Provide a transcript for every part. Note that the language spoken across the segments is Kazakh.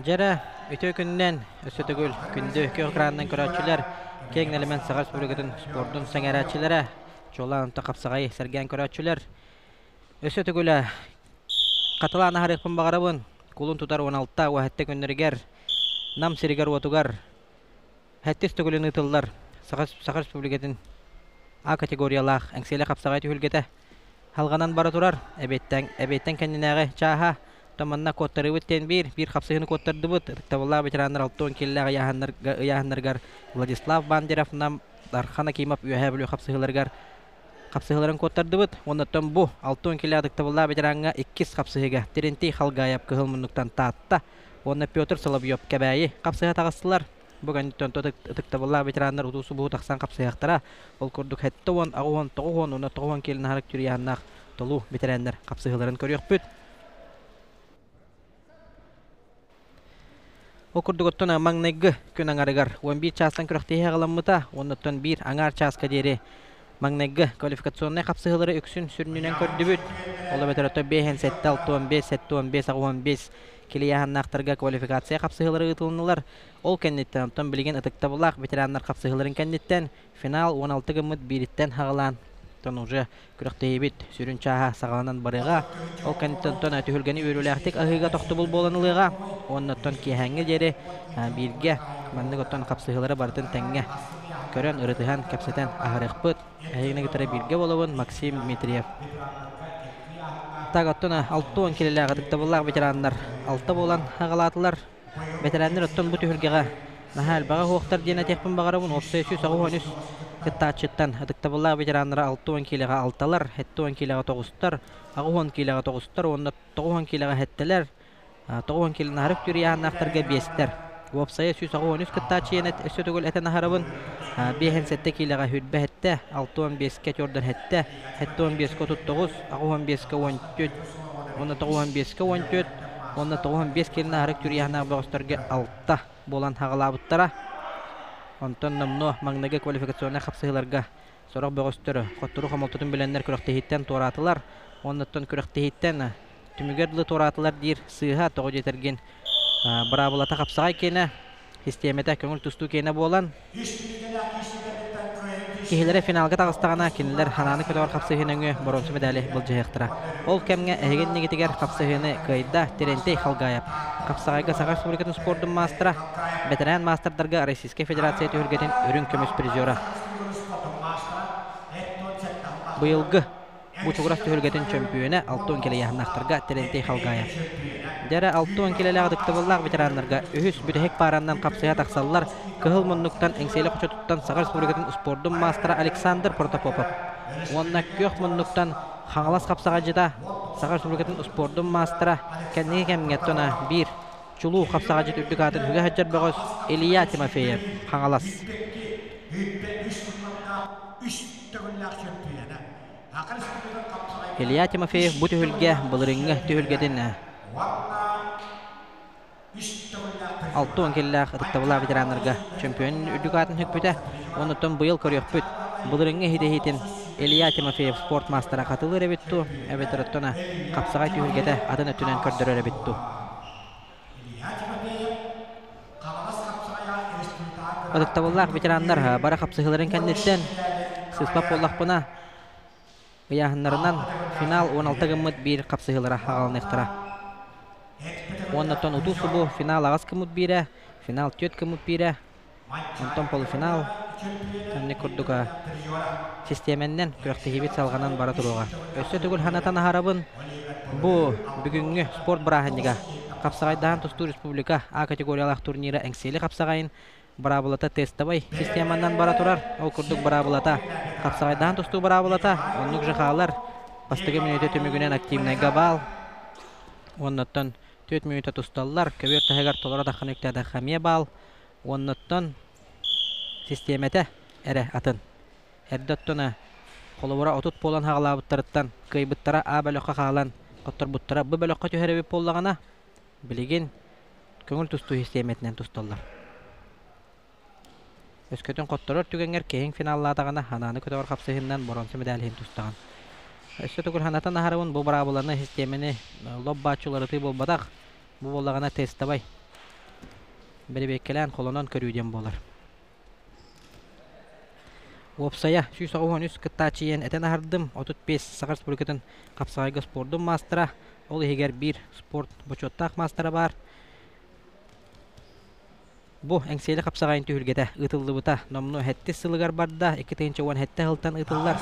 Jara ötö günden ösötөгүл күндө көкрандан көрөчүлөр кең элемент Саға Республикатын спорттун саңарачылары жоланты капсагай серген көрөчүлөр өсөтөгүлө каталана харыпын багарабын кулун тутар 16 уахетте күндөргер нам сиригер отугар хаттес төгүлүн ытыллар Саға Республикатын А категориялах эңселе капсагай түгүлгете халганан бара турар эбеттен кеннеге чаха Таманна коттары бүттен бир капсыгыны коттарды бут. Тавалла ветераннар алтон киллага яһаннаргар Владислав Бандеров нам Дархана Кимов үһә билүү капсыгыларын коттарды бут. Оннан бу алтон килладык тавалла ветеранга 2 капсыгыга Терентей Халгаев кыгылмынныктан таатта. Онна Петр Соловьев кебәйи капсыга тагыстылар. Бүгін тавалла ветераннар утусу бу таксан капсыгактара. Ол көрдүк хәтте он агон тогон онна тогон келин харык түряһаннак толу ветераннар капсыгыларын көрөкпүт. Окурдуготтон маңнайгы күн аңарыгар 11 частан күрәктеһе галаммыта, оннан бир аңар частка дере маңнайгы квалификационный капсыгылары өксүн сүрүнүнөн көрдүбүт. Ола бетерәтә 5-7-6-15 килияһаннактарга квалификация капсыгылары ытылнылар. Ол кеннеттен тон билген ытыкта булак ветераннар капсыгыларын кеннеттен финал 16 гымыт бириттен хагалан. Тон уже күрәктеһе сүрүн чаха сагаланан барыга. Ол кеннеттен тон өтүлгәни өрүләктик агыга тохтубул боланылыга. Оннан киһәңге дере бирге манныготтон капсыгылары бартын тәңгә көрөн ырытыхан капсетен ахарыкпыт әйгенеге тәрә бирге болобун Максим Дмитриев. Таготтон 6 килеләгә тыктабыллар ветераннар 6 болан хагалатылар. Ветераннар оттон бу түһүлгәгә нахал бага хуктар дине текпин багарабын опсесү сагыгонүс кыттачыттан тыктабыллар ветераннар 6 килеләгә 6лар, 7 килеләгә 9тар, 10 килеләгә 9тар, оннан 9 килеләгә 7ләр. 9 килен харык түряһаннактарга бестер. Опсая сүз агонус кыттачыйнет өсөтөгөл этен харабын. 5-7 килега хүлбе хетте, 6-15 жордан хетте, 7-15 9, 15 14, 15 14, 15 килен харык түряһаннар бостарга 6 болан хагалабыттара. Онтон намно маңнага квалификационный капсыгыларга сорак бөгөстөрө коттуру хамалтытын биленнер күрәктеһиттен торатылар. Оннан күрәктеһиттен Түмүгерлы торатылар дир сыйха тоғы жетерген бравылата капсагай кене системете көңүл тусту кене болан кихилere финалга тагыстагана кинилер хананы көтөр капсыгыныңы борончу медали булжыктыра. Ол кемге эген негитигер капсыгыны кайда Терентей Халгаев капсагайга Саға Республикатын спорттун мастера ветеран мастердарга Российская Федерация төргетин өрүн көмөс призера. Быйылгы Бу чугурас төгөлгетин чемпионы 6 килеяһнактарга Терентей Халгаев. Дәре 6 килеләгә диктабыллар ветераннарга үһүс бүтәһек параннан капсыя таксаллар кыһыл моннуктан эңселе кочотуттан Саға Республикатын спорттун мастера Александр Протопопов. Онна көх моннуктан хаңалас капсага жыта Саға Республикатын спорттун мастера кеннеге кемгеттона бир чулуу капсага жыт үрдүкатын хүгә хаҗар бөгөс Илья Тимофеев хаңалас. Илья Тимофеев бу түһүлгә былырыңга түһүлгәден 6 килләк тыктабылар ветераннарга чемпион үрдүкатын хөкпүтә. Оннан быйыл көрөкпүт. Былырыңга хидехитин Илья Тимофеев спорт мастера катылыр эбитту. Эбетереттона капсагай түһүлгәдә атын өтүнән көрдөрөр эбитту. Тыктабылар ветераннар бара капсыгыларын кәннеттен сыспап боллакпына Яһаннарынан финал 16 гымыт бир капсыгылара хагалныктыра. Оннан утусу бу финал агас гымыт бире, финал 4 гымыт бире. Онтон полуфинал тәнне курдуга системеннен күрәктеһибит салганан бара туруга. Өссө түгел ханатан харабын бу бүгүнгү спорт браһанга капсагайдан тусту республика А категориялах турниры эңсели капсагайын Барабулата тестовый системандан бара турар. Ол курдук барабулата капсагайдан тусту барабулата. Оннук жахалар бастыгы минуты төмөгүнөн активный габал. Оннотон 4 минута тусталлар. Көбөр тагар толора да ханектада хамия бал. Оннотон системете эре атын. Эрдоттона колобора отут полан хагалабыттарыттан кыйбыттара А бөлөккө калан коттор буттара бу бөлөккө төһөрөбү поллагана билеген көңүл тусту системетинен тусталлар. Өскөтөн котторор түгенгер кең финаллатагана хананы көтөр капсыгындан борончу медалин тустаган. Эссе тугур ханатан аһарабын бу барабыланы системаны лоббачылары ты болбадак. Бу боллагана тестабай. Беребеккелен колонон көрүүден болар. Опсая сүйсагонус кыттачыен этен аһардым 35 Сахар Республикатын капсагайга спордун мастера. Ол егер бир спорт бочоттак мастера бар. Бу эңсейле капсагайын түйүлгете ытылдыбыта номну хетти сылыгар барда 2-1 хетте хылтан ытыллар.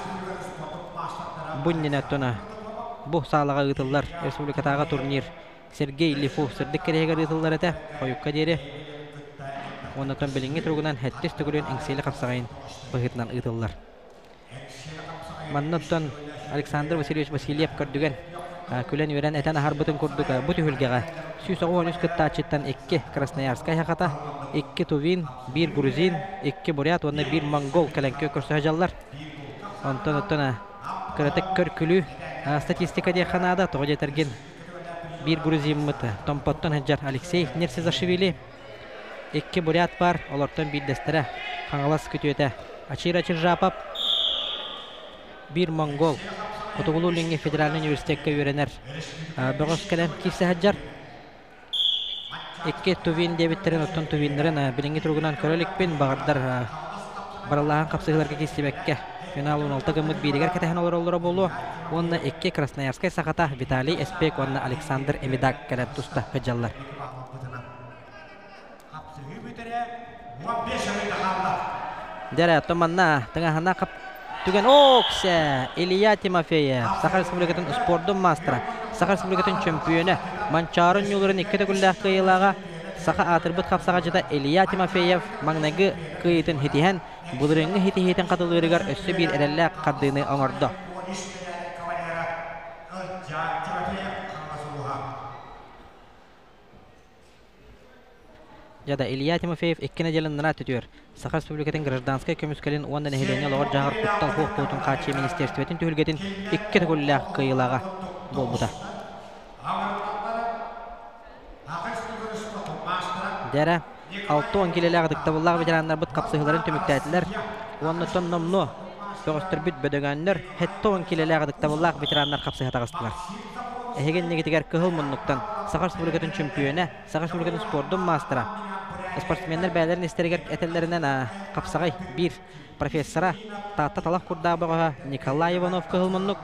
Бунненаттона бу салага ытыллар республикатага турнир Сергей Лифу сырдык керегер ытыллар эте коюкка дере. Оннотон билинге тургунан хеттис түгүлөн эңсейле капсагайын быгытнан ытыллар. Маннотон Александр Васильевич Васильев көрдүген күлен үйрен этен аһарбытын курдук бу түһүлгега сүйсөгөнүс кыттачыттан 2 Красноярская хаката 2 Тувин 1 Грузин 2 Бурят онна 1 Монгол каленкө көрсөжаллар. Онтон кыратык көркүлү статистика де ханада тоҕо жетерген 1 Грузин мыты Томпоттон хаджар Алексей Нерсизашвили 2 Бурят бар олортон билдестере хаңалас күтүөтө Ачира Чиржапап 1 Монгол Отугулулинге федеральный университетке үйренер. Бөгөс калем кисе хаджар. 2 Тувин дебиттерин оттон Тувиннерин билинге тургунан көрөлүкпен багырдар бараллаган капсыгыларга кисебекке. Финал 16 гымыт биригер кетеһен олора болу. Онна 2 Красноярская сахата Виталий Эспек онна Александр Эмидак келет туста хаджаллар. Дәрә томанна тыңаһына кап түген оксе Илья Тимофеев Сахар Республикатын спордун мастера Сахар Республикатын чемпионы Манчарын юларын 2 күлләк кыйлага Саха атырбыт капсага жата Илья Тимофеев маңнагы кыйтын хитиһен булырыңы хитиһен катылырыгар өссө бир эрелләк кадыны оңордо. Жада Илья Тимофеев 2 жылын түтүр. Сахар Республикатын гражданская көмүскөлүн ондан эхелене логор жагыр куттал хукукутун качы министерствотун түлгетин 2 күлләк кыйлага болбуда. Дәрә 6-10 килеләг диктабыллар ветераннар бут капсыгыларын төмөктәтиләр. Оннотон номно бөгөстөр бит бөдөгәннәр 10 килеләг диктабыллар ветераннар капсыга тагыстылар. Эген негетигер кыгыл муннуктан Сахар Республикатын чемпионы, Сахар Республикатын спордун мастера. Спортсменнер бәйләрен истергер этелләреннән капсагай бир профессора Тата талак курдабыга Николай Иванов кыгыл муннук.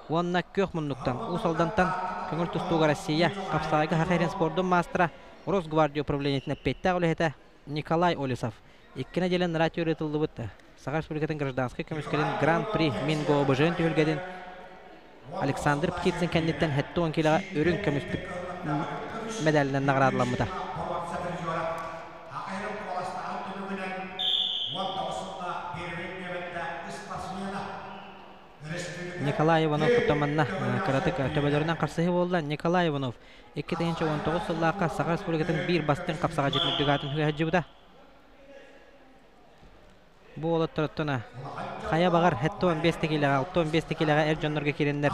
Онна кök муннуктан усалдантан көңүл тустуга Россия капсагайга хакырын спордун мастера Росгвардия управлениетine петтә үләһәтә Николай Олесов. 2 жылын ратио ретылдыбытты. Сахар Республикатын гражданский көмүскөлүн Гран-при Минго обжен түлгәден Александр Птицын кәннеттен 10 килога өрүн көмүстүк медалинен наградаланмыта. Николай Иванов томанна каратык төбөлөрүнөн карсыгы болду. Николай Иванов 2019 жыллакка Сахар Республикатын бир бастын капсага жетмүдүгатын хыжыбыда. Бу олоттороттона кая багар 15 килога 15 килога эр жоннорго киреннер.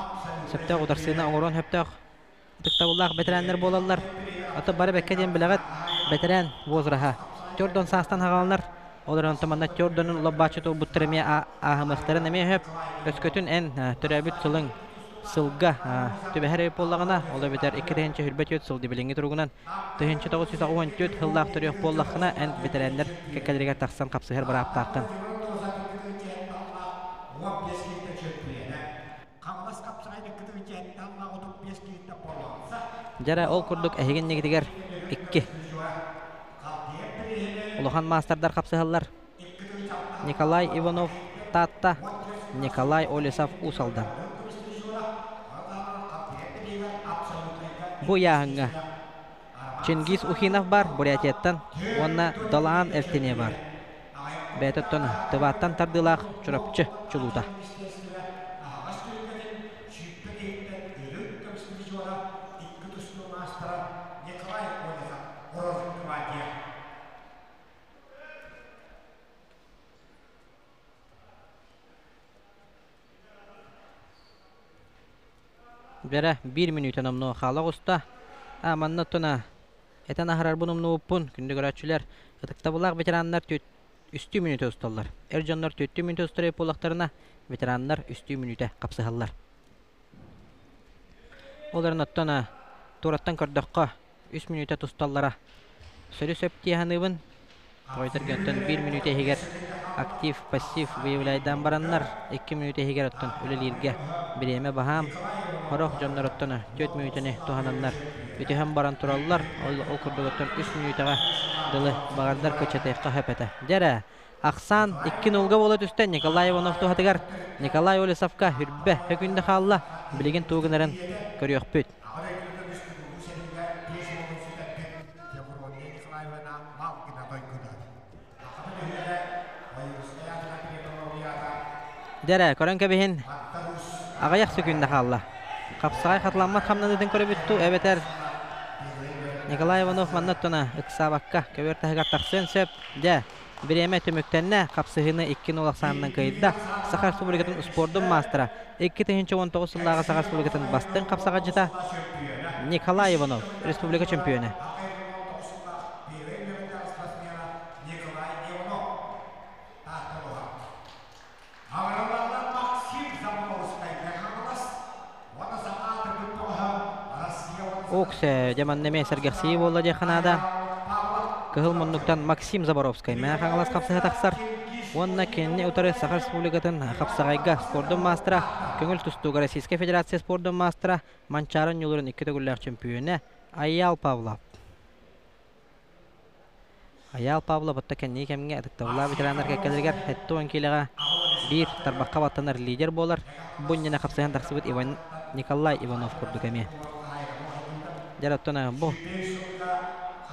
Сөптө ударсына оңорон хөптөк. Тыктабыллар ветераннар болалар. Ата бары бекке ден билегат ветеран возраха. Төрдөн састан хагалнар. Оларын томанна төрдөнүн лоббачы буттырме ахмыктарын эме хөп өскөтүн эн төрөбүт сылың сылга төбөһөр боллагына ола бетер 2-нче хүрбөт сылды билинге тургунан 1994 хыллак төрөк боллакына эн ветерандар кекелерге таксан капсыгыр барап тактын. Жара ол курдук эген негидигер 2 Улахан мастердар капсыгаллар. Николай Иванов Тата, Николай Олесов усалдан. Бу яңга Чингис Ухинов бар Бурятияттан, онна Далан Эртене бар. Бететтон тываттан тардылак чурапчы чулута. Бера 1 минут анамно халак уста. Аманна тона этен ахарар бунумну уппун күндү көрөчүлөр. Ытыктабылак ветераннар 3 минут усталлар. Эржоннор 4 минут устурай полактарына ветераннар 3 минутта капсыгаллар. Оларын оттона тураттан көрдөккө 3 минута тусталлара. Сөлү сөптияныбын. Тойдыр гөнтөн 1 минута егер актив, пассив выявляйдан бараннар 2 минута егер оттон өлелирге биреме бахам. Хорох жоннор оттона 4 минутаны тухананнар. Бүтөһөн баран тураллар. Ол көрдөгөттөн 3 минутага дылы багардар көчөтөйкка хөпөтө. Жара Аксан 2-0 болот үстөн Николай Иванов тухатыгар. Николай Олесовка хүрбе хөкүндө халла билеген тугунарын көрөкпүт. Дәрә көрәнкә биһин агаяк сөкүндә халла. Капсагай хатланма камнадын көрөбүттү. Эбетер Николай Иванов маннаттана ыксабакка көбөртәгә таксын сөп. Дә биреме төмөктәнне капсыгыны 2-0 санынан кайда. Сахар Республикатын спорттун мастера 2019 елдагы Сахар Республикатын бастын капсага жыта Николай Иванов республика чемпионы. Оксе жаман неме Сергей болла жаханада. Кыгыл муннуктан Максим Заборовский мә хаңалас капсыга таксар. Онна кенне утары Сахар Республикатын капсагайга спорттун мастера, көңүл тустууга Российская Федерация спорттун мастера, Манчарын юлурун 2 төгүлләр чемпионы Аял Павлов. Аял Павлов бутта кенне кемге атыктабыла ветерандар кекелергер хетто онкилега бир тарбакка баттанар лидер болар. Буннена капсаган таксыбыт Иван Николай Иванов курду кеме. Жараттона бу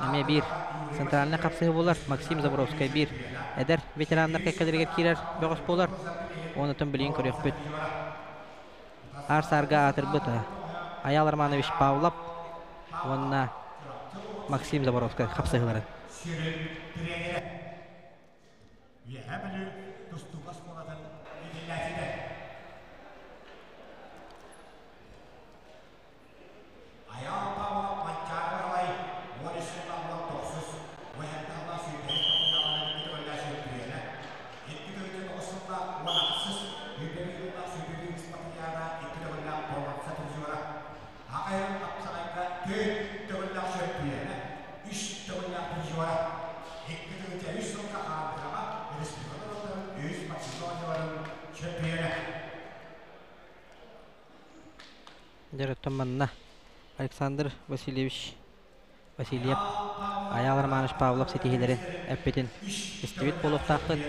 эме бир центральный капсыгы болар. Максим Заборовский бир эдер ветерандар кекелергер кирер бөгөс болар. Онутун билин көрөкпүт. Арсарга атырбыт Аял Романович Павлов, онна Максим Заборовский капсыгылары. Жараттаманна Александр Васильевич Васильев Аял Романович Павлов сетихилерин эппетин истибит болуктакын.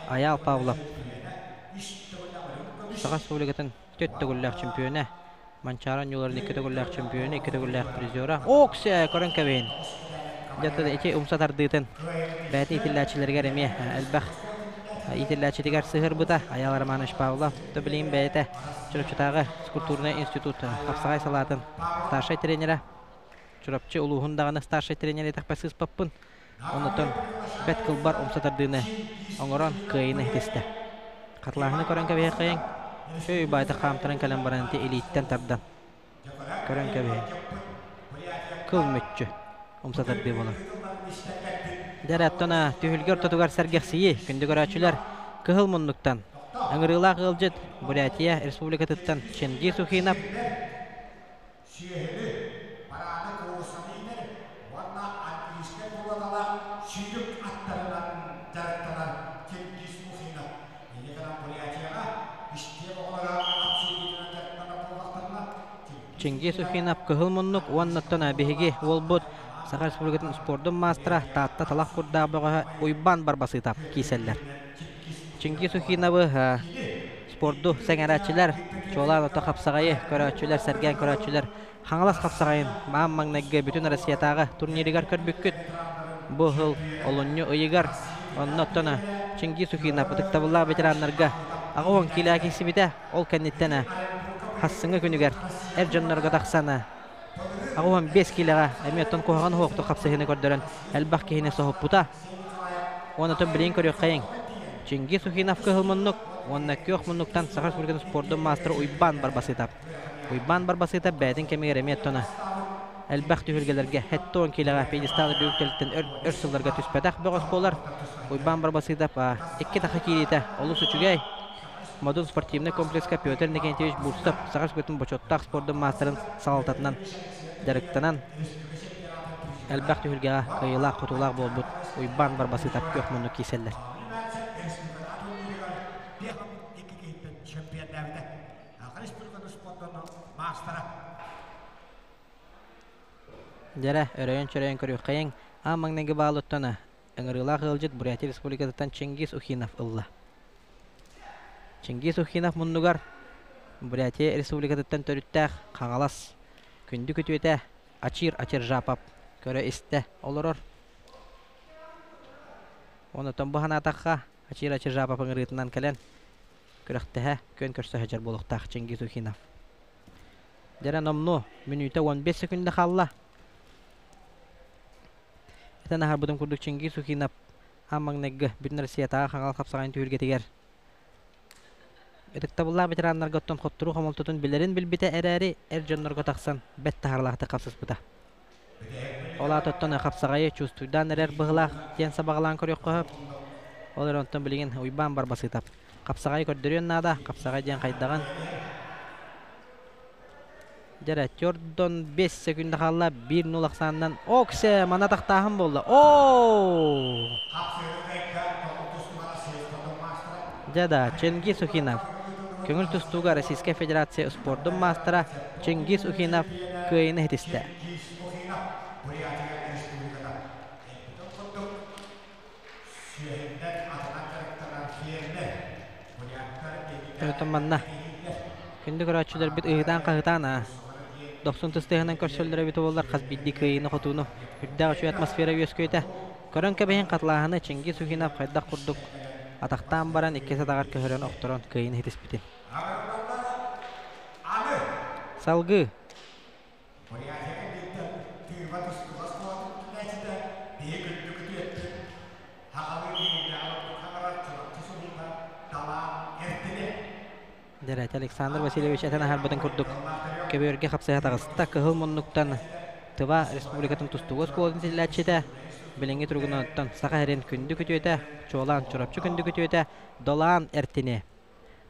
Аял Павлов Сахар Республикатын 4 төгүлләр чемпионы, Манчарын юларын 2 төгүлләр чемпионы, 2 төгүлләр призеры. Оксе көрөнкәбен. Жаттыда 2 умсатардытын. Бәти итилләчиләргә реме әлбәх. Итилләчиләр сыгыр бута. Аял Романович Павлов төблин бәйте. Чурапчытагы скульптурный институт капсагай салатын старший тренеры. Чурапчы улугындагы старший тренер этапсыз паппын. Онутон бет кылбар умсатардыны оңорон кыйны тесте. Катлахны көрөнкәбе кыйын. Şöyle bayda kamtaran kalem baranti elitten tardan. Körön köbeği. Kılmütçü. Umsatar bir bolun. Derattona tühülgör tutugar sergeksiyi. Kündü göraçüler kıhıl munduktan. Angırıla kılcıt. Buryatiya Respublika tıttan. Çengi suhinap. Çengi suhinap kıhıl munduk. Onnattona bihiги olbut. Сахар Республикатын спорттун мастера татта талак курда бага уйбан барбасы тап киселлер. Ченги Сухиновы спортту сеңәрәчиләр, чолар ота капсагайы, көрәчиләр, сәргән көрәчиләр, хаңалас капсагайын маммаңнәгә бүтән Россиядагы турниригар көрбүккүт. Бу хыл олонню ыйыгар, оннотона Ченги Сухинов тыктабыла ветераннарга агын киләки сибите, ол кәннеттәнә хассыңа күнүгәр, эрҗаннарга таксана. Агуан 5 килога эметтен коган хокту капсыгыны көрдөрөн элбак кийине сохуп бута. Онотон билин көрөк кайын. Ченги Сухинов кылмыннык, онна кök мунуктан Сахар Республикатын спорттун мастер уйбан барбасы тап. Uyban barbasıta bädin kemigere tona. Elbaq tühülgelerge hette 10 kiloga pedestalı büyüktelitten örsıllarga tüspedak böğüs bolar. Uyban barbasıta pa 2 taxa kilite olus uçugay. Modul спортивный комплекска Пётр Никентьевич Бурстов сагаш көтүн бочоттак спордун мастерын салататынан дарыктанан элбак түйүлгага кыйылак кутулак болбут уйбан барбасы тап кök муну киселлер. Дәре өрөйөн чөрөйөн көрүк кайын амаң неге баалыттана ыңырыла кылжыт Бурятия Республикасынан Чингис Ухинов ылла. Чингис Ухинов муннугар Бурятия Республикасынан төрүттәк каңалас күндү көтүетә ачир жапап көрө исте олорор. Оны томбахан атакка ачир жапап ыңырытынан келен көрөктәһә көн көрсө хәҗәр булыктак Чингис Ухинов. Дәре номну минута 15 секундда халла. Eta nahar budum kurduk Чингис Ухинов амаң негге бүтүн Россиятага каңал капсаган түйүргө тигер. Этектабылла ветераннар готтон хоттуру хомолтутун билерин билбите эрери жоннорго таксан бет тахарлахты капсыз бута. Ола тоттон капсагайы чувствуйдан эрер быгылах тен сабагалан көрөк коп. Олар онтон билген уйбан барбасы тап. Капсагай көрдөрөн нада капсагай ден кайдаган. Дәре Тёрдон 5 секунда халла 1-0 аксандан оксе мана тактахым болду. О! Жада Чингис Ухинов. Көңүл тустууга Российская Федерация спорттун мастера Чингис Ухинов кыйыны хетисте. Өтөмманна. Күндү көрөчүлөр бит ыйдан кагытана. 90 тыстыгынан көрсөлдөрө бит болдар каз бидди кыйыны хотуну. Үрдөгө чүй атмосфера өскөйтө. Көрөн кебен катлааны Чингис Ухинов кайда курдук. Атактан баран 2 садагар көрөн окторон кыйыны хетиспити. Салгы. Дәрәт Александр Васильевич әтән харбатын курдук. Кеберге хапсая тагыста кыгыл моннуктан Тыва республикатын тустугос колдун тиләчете. Билеңге тургунаттан сахарен күндү көтөтә, чолан чорапчы күндү көтөтә, долан эртине.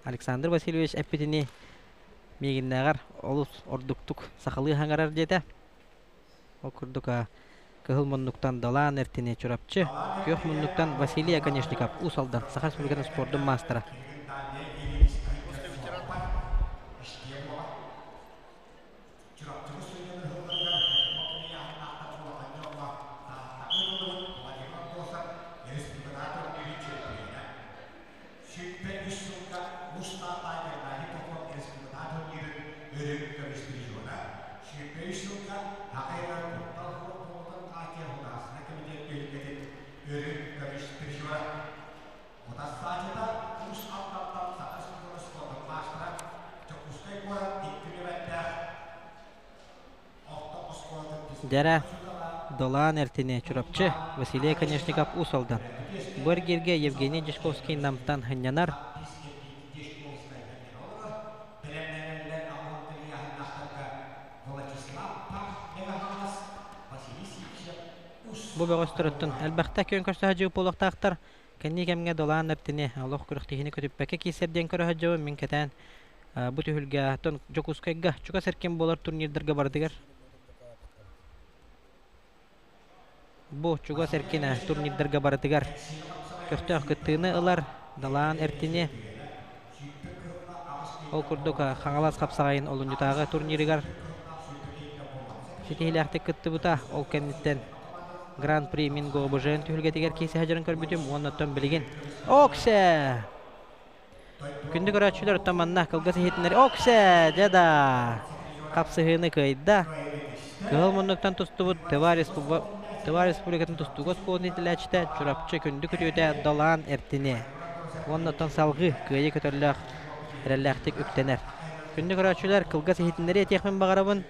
Александр Васильевич әппетини мегиннәгәр олус ордуктук сахалы хаңарар дете. О курдука кыгыл моннуктан долан эртине чорапчы, кök моннуктан Василий Конечников усалдан Саха республикатын спорттун мастера. Дәрә долан эртине чурапчы Василий Конечников усалдан. Бергерге Евгений Дешковский намтан ханянар. Бу бөгөстөрөттөн әлбәттә көн көрсәҗү полыктактар. Кенне кемгә долан эртине Аллах күрәктеһине көтүппәкә кисердән көрәҗү мин кәтән. Бу төһүлгә тон Жокускайга чука серкен болар турнирдерге бардыгар. Бу чуга серкине турнирдерге бардыгар. Көстөк кыттыны ылар долан эртине. Ол курдука хаңалас капсагайын олунжутагы турниригар. Сетиләхте кытты бута ол кеннеттен Гран-при Минго Божен түһүлгә тигәр кисе хаҗырын көрбүтүм, оннан билген. Оксе! Күндү көрәчүләр таманна кылгасы хитнәр. Оксе! Жада! Капсыгыны кыйда. Кыл моннуктан тустубут Тыва республикатын тустугос координателәчтә чурапчы күндү көтөтә долан эртине. Оннан салгы кыйы көтөрләк рәлләхтик үктәнәр. Күндү көрәчүләр кылгасы хитнәре техмен багарабын.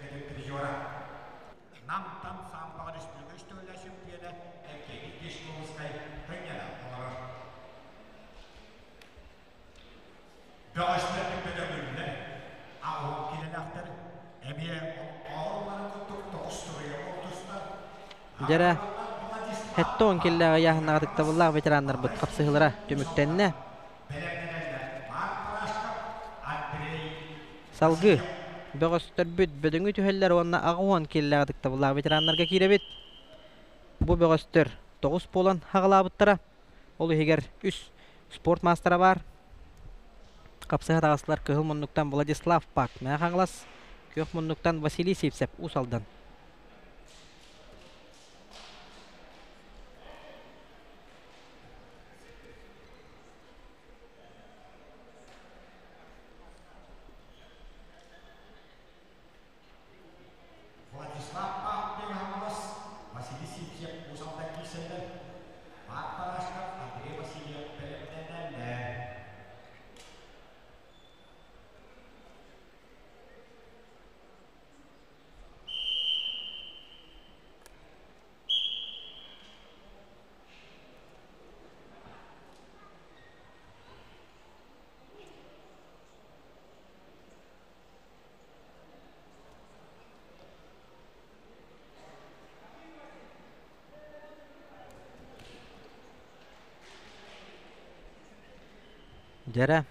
Jara hetton killa yahna tıktavullah veteranlar bıt kapsıhılara tümüktenne. Salgı bögöstör büt bödüngü tüheller onna ağuan killa tıktavullah veteranlarga kirebit. Bu bögöstör 9 polan hagılabıttara. Olu heger 3 sport mastera var. Kapsıha dağısılar kıhıl munnuktan Vladislav Pak mää hagılas. Kök munnuktan Vasily Sivsev usaldan. Jara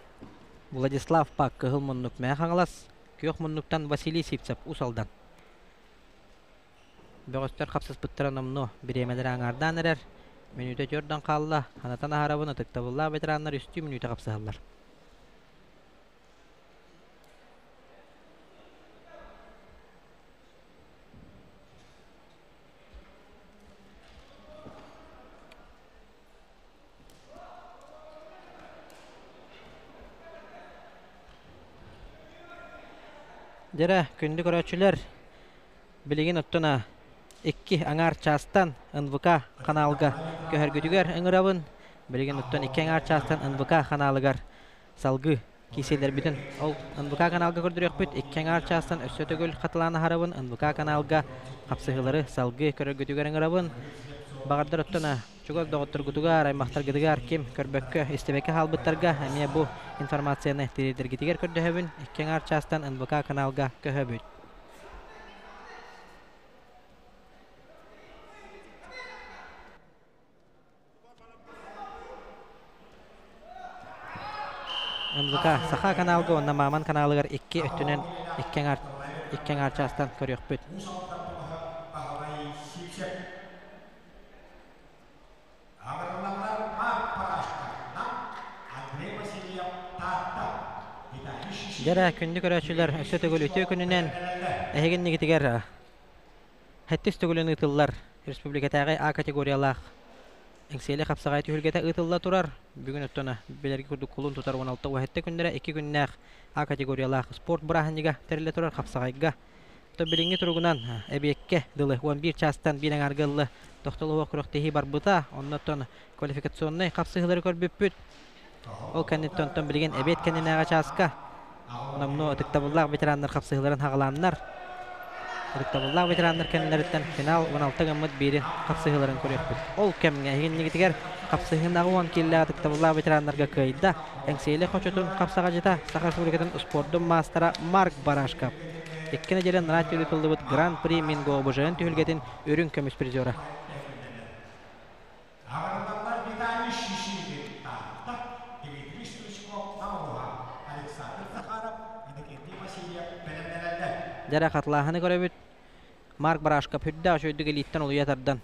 Vladislav Pak kıhıl munnuk mää hagılas. Kök munnuktan Vasily Sivsev usaldan. Bögöstör kapsız bıttıran omno biremeler aňardan erer. Minüte jordan kalla. Hanatan aharabını tıktavullah veteranlar üstü minüte kapsıhallar. Jara kündük öräçüler biligin ottuna 2 aňar çastan NVK kanalga köhergüdüger öňürabyn. Biligin otton 2 aňar çastan NVK kanalygar salgı kiseler bütün ol NVK kanalga gördürüp 2 aňar çastan ösötögül katılany harabyn NVK kanalga kapsıhylary salgı köhergüdüger öňürabyn. Bagardar ottuna çogol dogottor gudugar aýmaktar gydygar kim körbökkö istebeke halbytlarga ämiýe bu informasiýany dirdirgitiger kördühebin 2 aňar çastan NVK kanalga köhebit. NVK saha kanalga onna Maman kanalygar 2 ötünen 2 aňar çastan körýükbüt. Jara kündük öräçüler ösötögül ütü gününen ähegin nigitiger hettis tögülen ıtıllar Respublikadagy A kategoriýaly eňseli kapsagaý tühülgete ıtıllar turar. Bugün öttona belergi kurduk kulun tutar 16 wagtda gündere 2 günnäk A kategoriýaly sport burahynyga terle turar kapsagaýga. To bilingi turugunan ebekke dılı 11 çastan bir aňargylly tohtaly okuruk tehi bar byta onnoton kvalifikasyonny kapsıhylary körbüpüt. O kanettonton bilgen ebet kenenäge çaska. Namno tıktavullah veteranlar kapsıhılaryň haglanlar. Tıktavullah veteranlar kendilerden final 16 gammat biri kapsıhılaryň körýärdi. Ol kemge eginligitiger kapsıhyndagy 10 killa tıktavullah veteranlarga kayda. Eňseli hoçotun kapsagajyta Saha Respublikasynyn sportdan mastera Mark Barashka. Ikkine jeren Ratio Tıldybyt Grand Prix Mingo Bojayn tühülgetin örün kömüs prizora. Jara katlahyny görebit. Mark Barashka püdda şöýdüge elitden olu yatardan.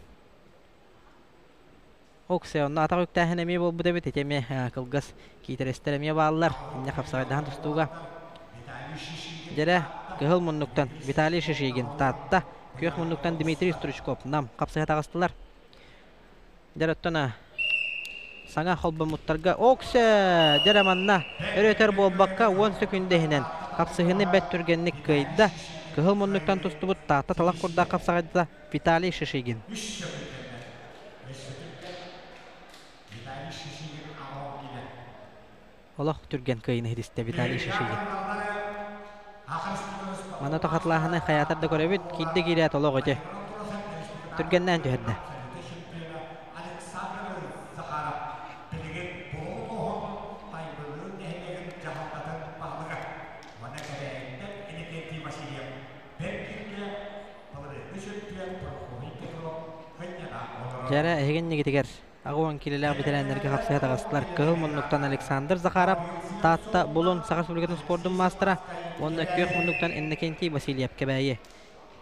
Okse onna ata öktähine mi bolbu debit eteme kılgaz kiterestereme bağlar. Inne kapsagaýdan tustuga. Jara Kıhıl munnuktan Vitaliy Shishigin tatta kök munnuktan Dmitry Struchkov nam kapsagaýa tagasdylar. Jara ottona saňa holbamutlarga okse jara manna öreter bolbakka 10 sekünde hinen kapsygyny bet türgenlik kıyda. Kıhıl munnuktan tustubut tatta talak kurda kapsagaýda Vitaliy Shishigin. Allah türgen kıyını hidiste Vitaliy Shishigin. Mana tokatlahyny hayatarda görebit kidde giret olog öte. Türgenden töhedde. Jara egen negitiger. Agıwan kileler bitirenlerge hapsaya tağıstılar. Kığıl munluktan Aleksandr Zakharov, Tatta Bulun, Sakar Respublikasının spordun mastera, onda kök munluktan Innokentiy Vasilyev kebayi.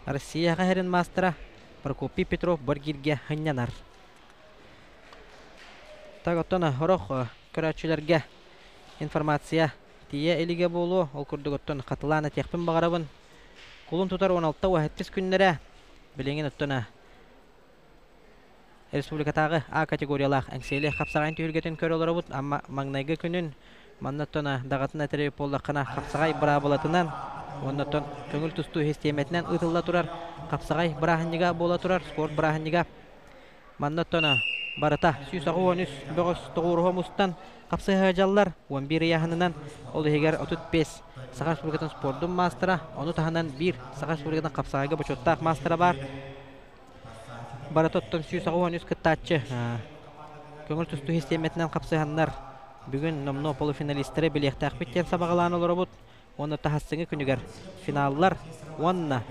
Россия қаһарин мастера Прокопий Петров Боргирге хыннанар. Таготтона хорох көрәчүләргә информация тие элиге болу, ол күрдүгөттөн катыланы текпин багарабын. Кулун тутар 16 вахеттис күннәрә билеген оттона республикатагы А категориялах әңселе хапсаган түйүлгетен көрөлөрөбүт, амма маңнайгы күнүн маннаттона дагатына тереп боллакына хапсагай бара болатынан оннотон көңүл тустуу системетинен ытылла турар, капсагай браханнига бола турар, спорт браханнига. Маннотона барата сүйсагуонус бөгөс тогурхомустан капсага жаллар 11 яхынынан ол егер 35 Сакар Республикатын спорттун мастера, ону таханан 1 Сакар Республикатын капсагайга бочоттак мастера бар. Баратоттон сүйсагуонус кыттачы көңүл тустуу системетинен капсаганнар бүгүн номно полуфиналисттери билектак биттен сабагалануларыбыт. Оны тахассыңы күнігер финаллар онна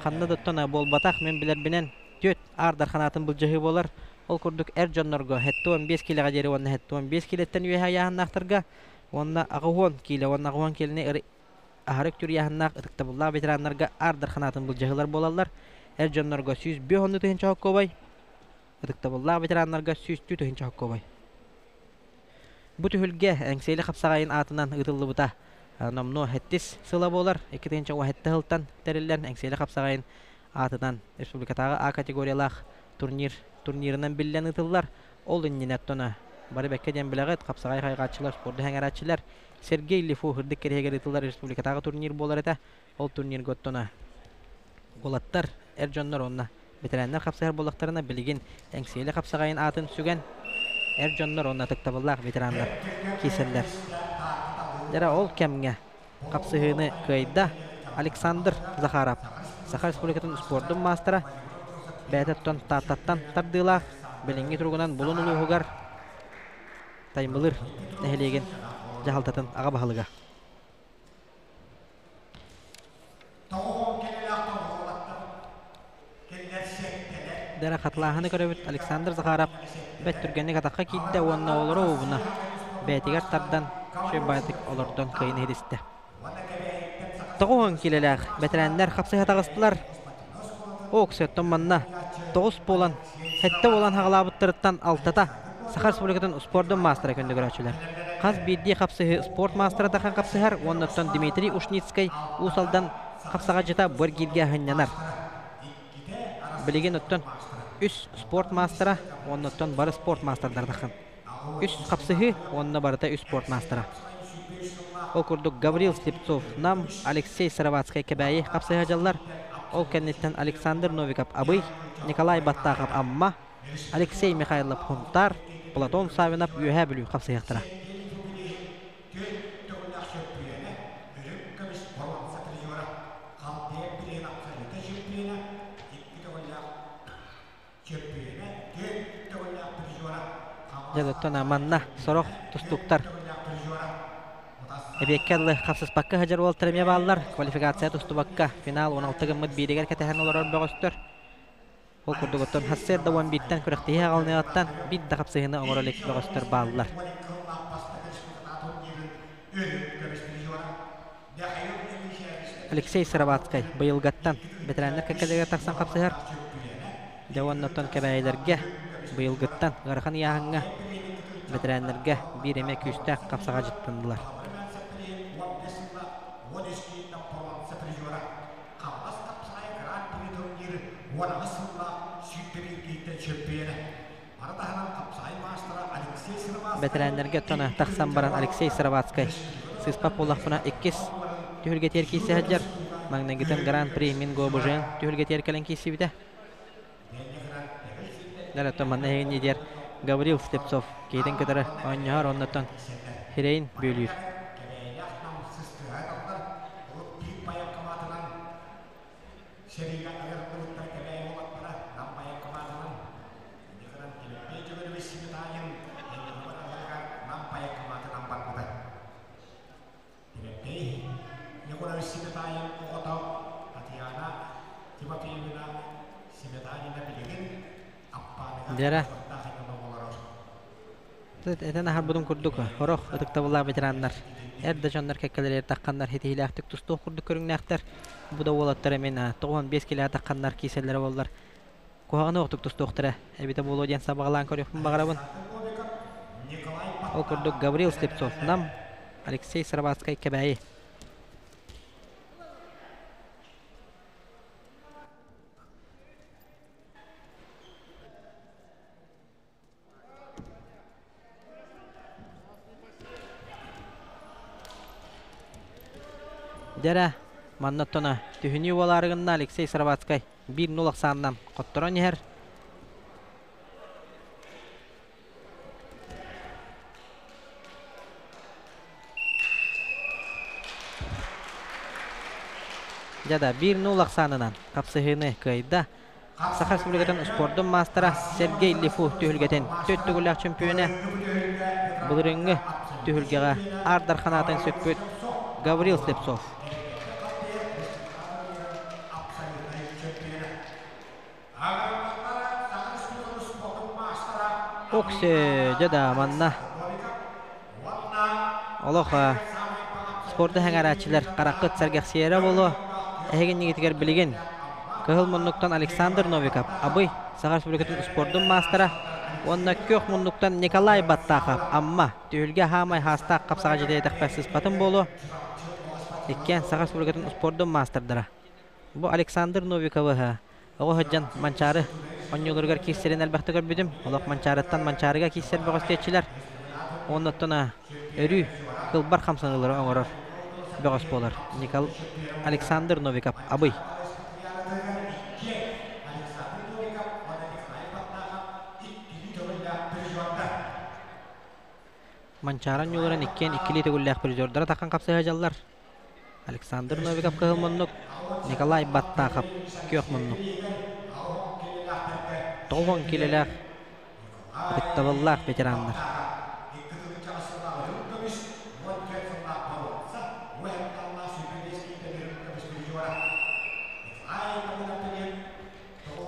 қаннадыттона болбатақ мен білер бінен төт ардар қанатын бұл жығы болар. Ол күрдік әр жоннорға хетті 15 келеға жері онна хетті 15 келеттен үйе аяғын ақтырға онна ағуон келе, онна ағуон келіне ағарық түр яғыннақ ұтықта бұллақ ветеранларға ардар қанатын бұл жығылар болалар. Әр жоннорға 105 онны түхінші хоқ көбай, ұтықта бұллақ ветеранларға 102 түхінші хоқ көбай. Бұ түхілге әңсейлі қапсағайын атынан ұтылы бұта. Номно хеттис сыла болар, 2-нче уахетті хылтан тәреллән әңселі қапсағайын атынан республикатағы А категориялақ турнирынан білден ұтылар. Ол инненеттона бары бәкке ден білағыт қапсағай қайғатшылар, спорды хәңәратшылар Сергей Лифу хүрдік керегер ұтылар республикатағы турнир болар әті. Ол турнир готтона голаттар, әржонлар онна бетерәнлер қапсағар болақтарына білген әңселі қапсағайын атын сүген әржонлар онна тұқтабыллақ ветеранлар кесерлер. Дәра ол кәмге қапсығыны көйді Александр Захаров, Сахар Республикатын спорттың мастера, бәтеттон таттаттан тардылақ, білінгі тұрғынан бұлын ұлы ұғығар, таймылыр нәхелеген жағалтатын аға бағылыға. Дәра қатылағыны көребіт Александр Захаров, бәт түргенні қатаққа кейді онына олыры оғына, бәтігер тардан Шөббайтык олордон кайын хедисті. Тоғуын келеләғ, бәтірәнлер қапсыға тағыстылар. Оқсеттон манна, тоғыз болан, хәтті болан хағылабыттырыттан алтата Сахар Республикатын спорттың мастера көнді көрәчілер. Қаз бейді қапсығы спорт мастера таққан қапсығар, оннаттан Дмитрий Ушницкай ұсалдан қапсыға жыта Боргирге ханнянар. Білеген өттен үс спорт мастера, оннаттан бары спорт мастердар таққан. Үс қапсығы, онына барыта үс спорт мастера. Ол күрдік Гаврил Слепцов, нам Алексей Сыроватскай кәбәйі қапсыға жаллар. Ол кәннеттен Александр Новиков абый, Николай Баттақов амма, Алексей Михайлов Хунтар, Платон Савинов үйәе білу қапсығықтыра. Жадыттон аманна сорох тустуктар. Эбеккеллы қапсыз баққа хажар ол тіріме балылар. Квалификация тусту баққа финал 16 гыммыт бейдегер кәтәхен олар бөғістір. Ол күрдігіттон хассерді 11-тен күріқтейі ғалыны аттан бидді қапсығыны оңырылық бөғістір балылар. Алексей Сыроватскай бұйылғаттан бетерәнлер кәкәлерге тақсан қапсығар. Жауаннаттан кәбәйлерге бұйылғыттан ғарқан яғынға бетерәнлерге бір еме күстәк қапсаға жыттындылар. Бетерәнлерге тона тақсан баран Алексей Сыроватскай сыспап олақпына 2 түйілге теркейсі әджер. Маңнангітен Гран-при Минго Бұжен түйілге теркелен кейсі біде. Дәрәттен манна хейін едер Гаврил Слепцов кейден көтірі ойнығар оннаттан херейін бөлір. Dere. Eten ahar budum kurduk. Horok atıkta bullar veteranlar. Erde jonlar kekkeleri takkanlar heti hilaktık tustu kurduk körüngnäkter. Bu da olatlar emen 95 kilo takkanlar kiselleri bollar. Kuhagını oktuk tustuqtara. Ebite bolu diyen sabağlan körüpün bağırabın. O kurduk Gavril Slipsov nam Alexey Sarabatskay kebayi. Dere mannattona tühünü olarığında Alexey Sarabatskay 1-0 sağından qottoron yer. Jada 1-0 sağından kapsıhını kayda. Sakha Respublikatan Sportun mastera Sergey Lifov tühülgeten töttügüllük çempiyonu. Bulurungu tühülgege Ardar Khanatan sökpöt Gavril Slipsov. Okse jada manna. Oloqa sporda hangaraçılar qaraqıt sergaxsiyere bolu. Egen yigitler biligen. Kahıl munnuktan Alexander Novikov. Abıy Sakha Respublikatan Sportun mastera. Onna kök munnuktan Nikolay Battakov. Amma tühülge hamay hasta kapsağa jede takpassız patın bolu. Ikken Sakha Respublikatan Sportun masterdara. Bu Alexander Novikov ha. Ogo hajjan mançarı. Onyolargar kisserin elbette görbüdüm. Olaq mançarıttan mançarıga kisser boğasteçiler. Ondan örü kılbar kamsanıları oğurur. Boğaz bolar. Nikol Alexander Novikov. Abıy. Mançaran yolların ikken ikkili tegüllek bir jordara takan kapsa hajallar. Alexander Novikov kahıl munnuk. Nikolay Battakov kök munnuk. 90 kilolar Taballak veteranlar.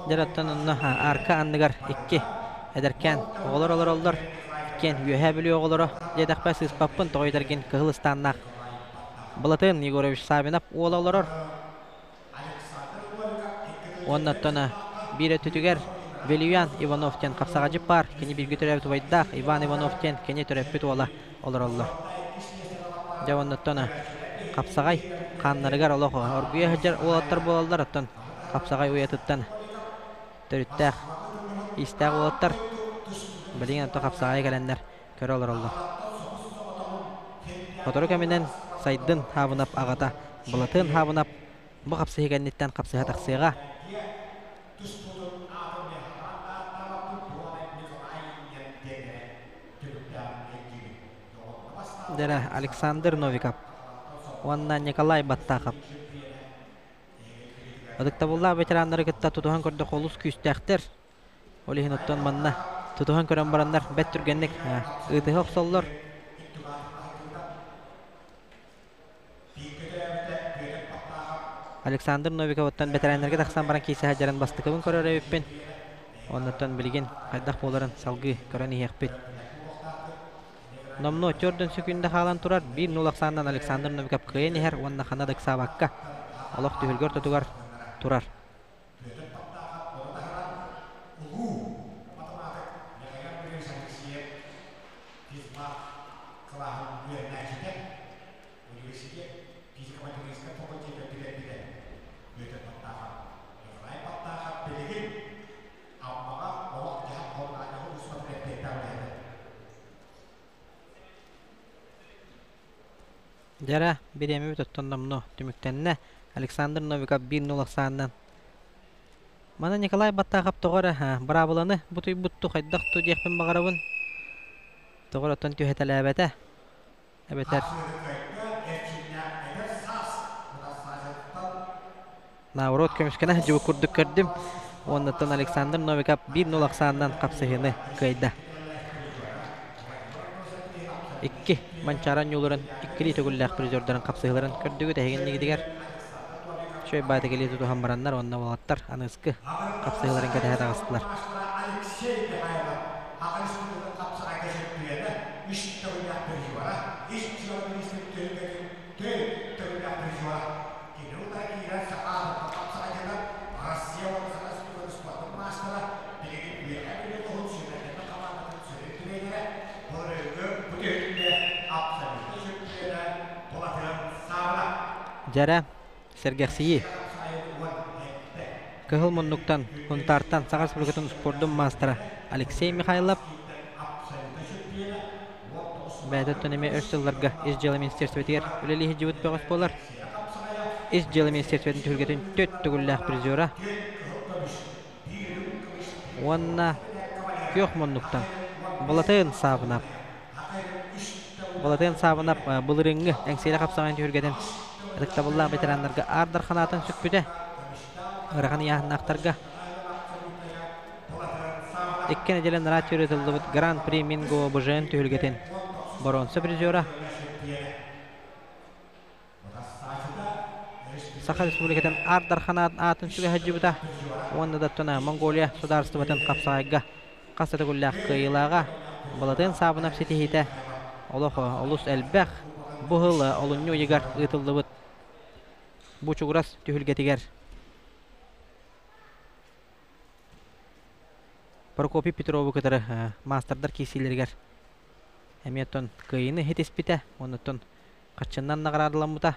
Jarattan onunla arka andıgar 2 ederken oğlar ollar. Ikken yühe biliyor oğları. Jedakpasız pappın toğuydırgen Kıhılıstannak. Bulatın Yegorovich Sabinap oğlar. Ondan bir tütüger Velyan Ivanov'ten kapsağacı par. Keni bir götürev tuvaydak. Ivan Ivanov'ten keni törepit ola ollar. Javondan kapsağay kanlarıgar oloqo. Orguya hajar olatlar bolallar attan. Kapsağay uyatıttan. Törüttaq. İstaq olatlar. Bilin atto kapsağay gelenler kör ollar. Fotoğraf keminden saydın habınap ağata. Bulatın habınap. Bu kapsağay gelnitten kapsağay taksıga. Dere Alexander Novikov. Ondan Nikolay Battakov. Adıkta bulla veteranları gıtta tutuhan körde kolus küstəxtir. Olihin ottan manna. Tutuhan kören baranlar bet türgenlik. Idığı oqsollar. Alexander Novikov ottan veteranlarga taqsan baran kiyse hajaran bastıkabın körör evippin. Ondan bilgin qaydaq boların salgı kören iyekpit. Nomno Jordan sökünde halan turar 1-0 sağından Alexander Novikov kıyen her onna xanadık sabakka. Aloq tühülgör tutugar turar. Jara biremi tutundum no tümüktenne Alexander Novikov 1-0 sağından. Mana Nikolay Battakov toğara ha brabulanı butuy buttu qaydaq tu diqpin bagarabın. Toğara ton tühetelebete. Ebeter. Navrot kömüşkene jubu kurduk gördüm. Ondan Alexander Novikov 1-0 sağından kapsahını kayda. 2 mançaran yolların ikkili tögüllek bir jordan kapsahıların kördügü tehegen nigidiger. Şöy bayda geliyor tutu hambaranlar onna bolattar anıskı kapsayıların kadar dağıstılar. Jara Sergeksiyi Kıhıl Munnuk'tan, Huntar'tan, Sakar Spurgat'ın spordun mastera Alexey Mikhailov Bәдет төнеме өрсілларға Ижджалы Министерстветер үлелі хеджевіт бәғыс болар. Ижджалы Министерстветін түргетін төт түгілләқ призера. Онна көк мұннықтан Балатын сабынап. Балатын сабынап бұлырыңғы әңсейлі қапсаған түргетін Әдіктабыллақ ветеранларға ардар қанатын сүкпіде. Ұраған яғынақтарға Еккен әделен ратио ретілді Гран-при Минго бұжын түргетін Боронсы призера. Саха Республикатын ардар қанатын атын сүгі хаджибыта. Онда даттына Монголия сударыстыбатын қапсағайға қасыты күлләқ қиылаға Балатын сабынап сетихеті Олус әлбәқ бұғылы олыню егар ұйтылды бұд. Бұ чуғырас түйілгетігер. Прокопий Петровы кітірі мастердар кейсейлергер. Әметтон кыйыны хетеспіті, онытон қатшыннан нағырадыламыта.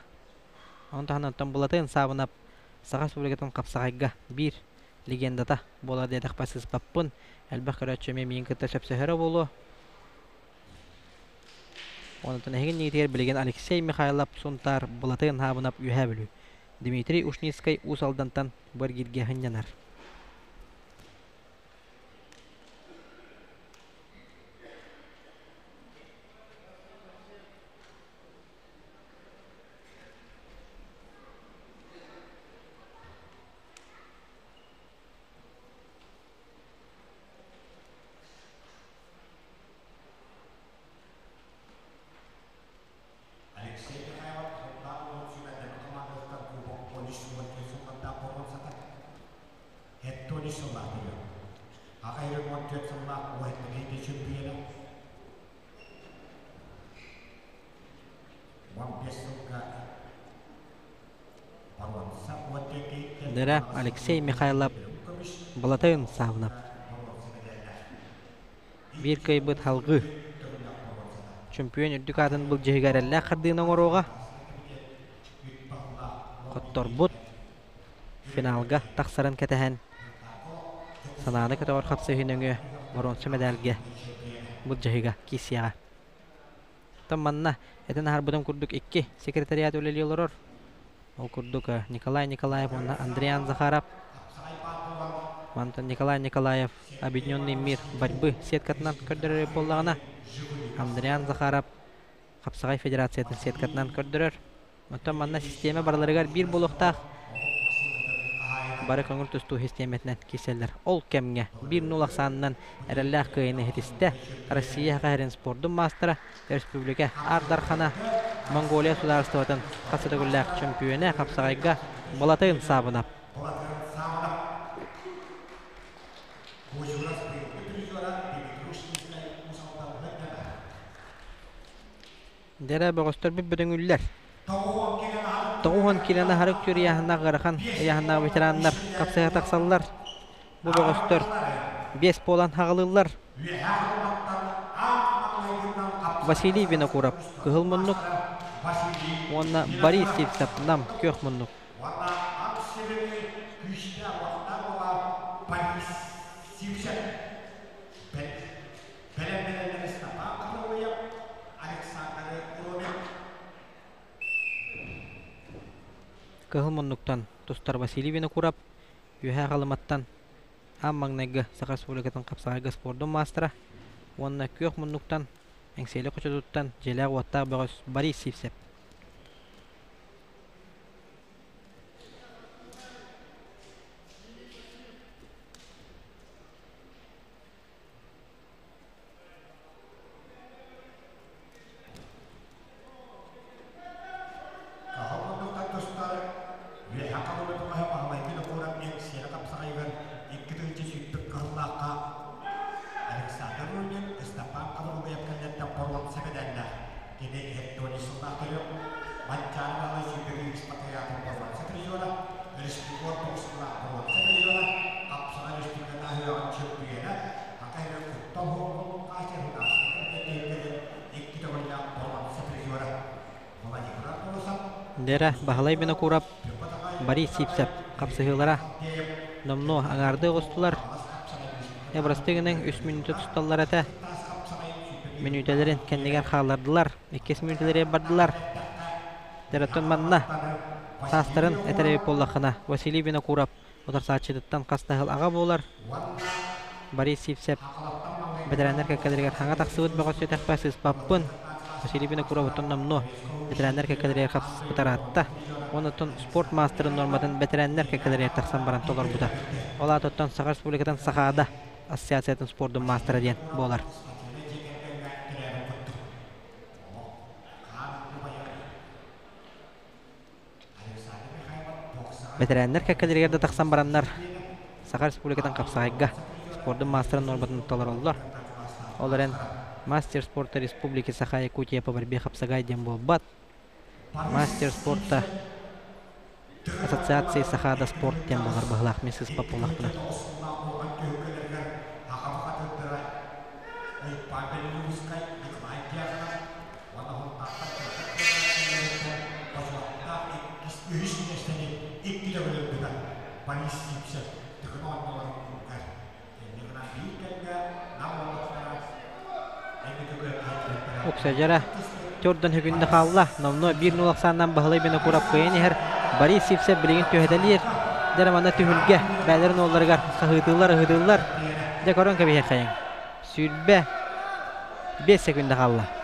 Онтағанаттан Балатын сабынап Саха Республикатын қапсағайға бір легендата болар дедіқ басыз баппын. Әлбәқ көрәтшіме мен кітті сөпсіхері болу. Онытон әйген негетер білеген Алексей Михайлов Сунтар Балатын хабынап үйә білу. Дмитрий Ушницкай усалдантан бір герге хынянар. Дәрә Алексей Михайлов Балатын сабынап. Bir кайбыт халғы. Чемпион үрдік атын бұл жегәрәлі қырдығының оруға. Қоттор бұд. Финалға тақсарын кәтәхән. Сананы көтіғыр қапсы үйініңі боронсы мәдәлге. Бұл жегіға кесияға. Тамманна, әтін харбыдың күрдік 2 секретариат өлелі олырыр. Ол күрдік Николай Николаев, Андриан Захаров. Мантон Николай Николаев, Объединенный мир борьбы сеткатынан көрдірер болағына. Андриан Захаров, Қапсағай Федерациятын сеткатынан көрдірер. Мантон манна система барларығар бір болуқтақ. Бары көңіл тұсту системетінен кеселдер. Ол кәмге 1-0 санынан әрәлләқ күйіні хетісті Россия қайрын спордың мастера Республика Ардархана Монголия сударыстыватын қасыды күлләқ чемпионы Қапсағайға Балатын сабынап. Дәрі бұғыстыр бір бүдің үллер. Тоғуған келені харық түрі яғына ғырқан, яғына ветеранлар, қапсайға тақсалылар. Бұл бұғыстыр 5 болан хағылылар. Василий Винокуров, Кығыл мұннық. Онна Борис Севсап, нам көк мұннық. Кығыл мұннықтан тұстар Василий Винокуров, үйә ғалыматтан Аммаңнайғы Сақа Республикатын Қапсағайғы спордың мастера. Онна көк мұннықтан әңсейлі құчыдуттан желәғ уаттағы бұғыз Борис Севсап. Dere bahalay bina kurap bari sipsep kapsıhılara nomno agardı ostular. Ebrasteginin 3 minutu tutallar ete. Minütelerin kendigen xalardılar. 2 minütelere bardılar. Dereton manna sastırın eterebi pollakına. Vasili bina kurap otar saçıdıttan kastahıl ağa bolar. Bari sipsep veteranlar kakaderiger hanga taksıvıt bağısı tekbasız pappın. Vasili bina kurap oton nomno veteranlar kakaderiger kapsız butaratta. Onutun sport masterın normatın veteranlar kakaderiger taksan baran tolar buda. Ola tuttan Sakar Respublikatan Sakada Asosiasiyatin sportun master diyen bolar. Veteranlar kakaderiger de taksan baranlar Sakar Respublikatan kapsayga sportun masterın normatın tolar oldular. Olaren Master Sporta Respublika Sakaya Kutiya Pabarbi kapsagay diyen bolbat. Master Sporta Asosiasiya Sakada Sport diyen bolar bahlak mesis papulak buna. Oksajara Jordan hükünde kalla nomno 1-0'dan bahalay bina kurap koyan her bari sipse bilgin töhedelir deramanda tühülge bälerin ollargar hıdılar dekoron kabihe kayan sürbe 5 sekunda kalla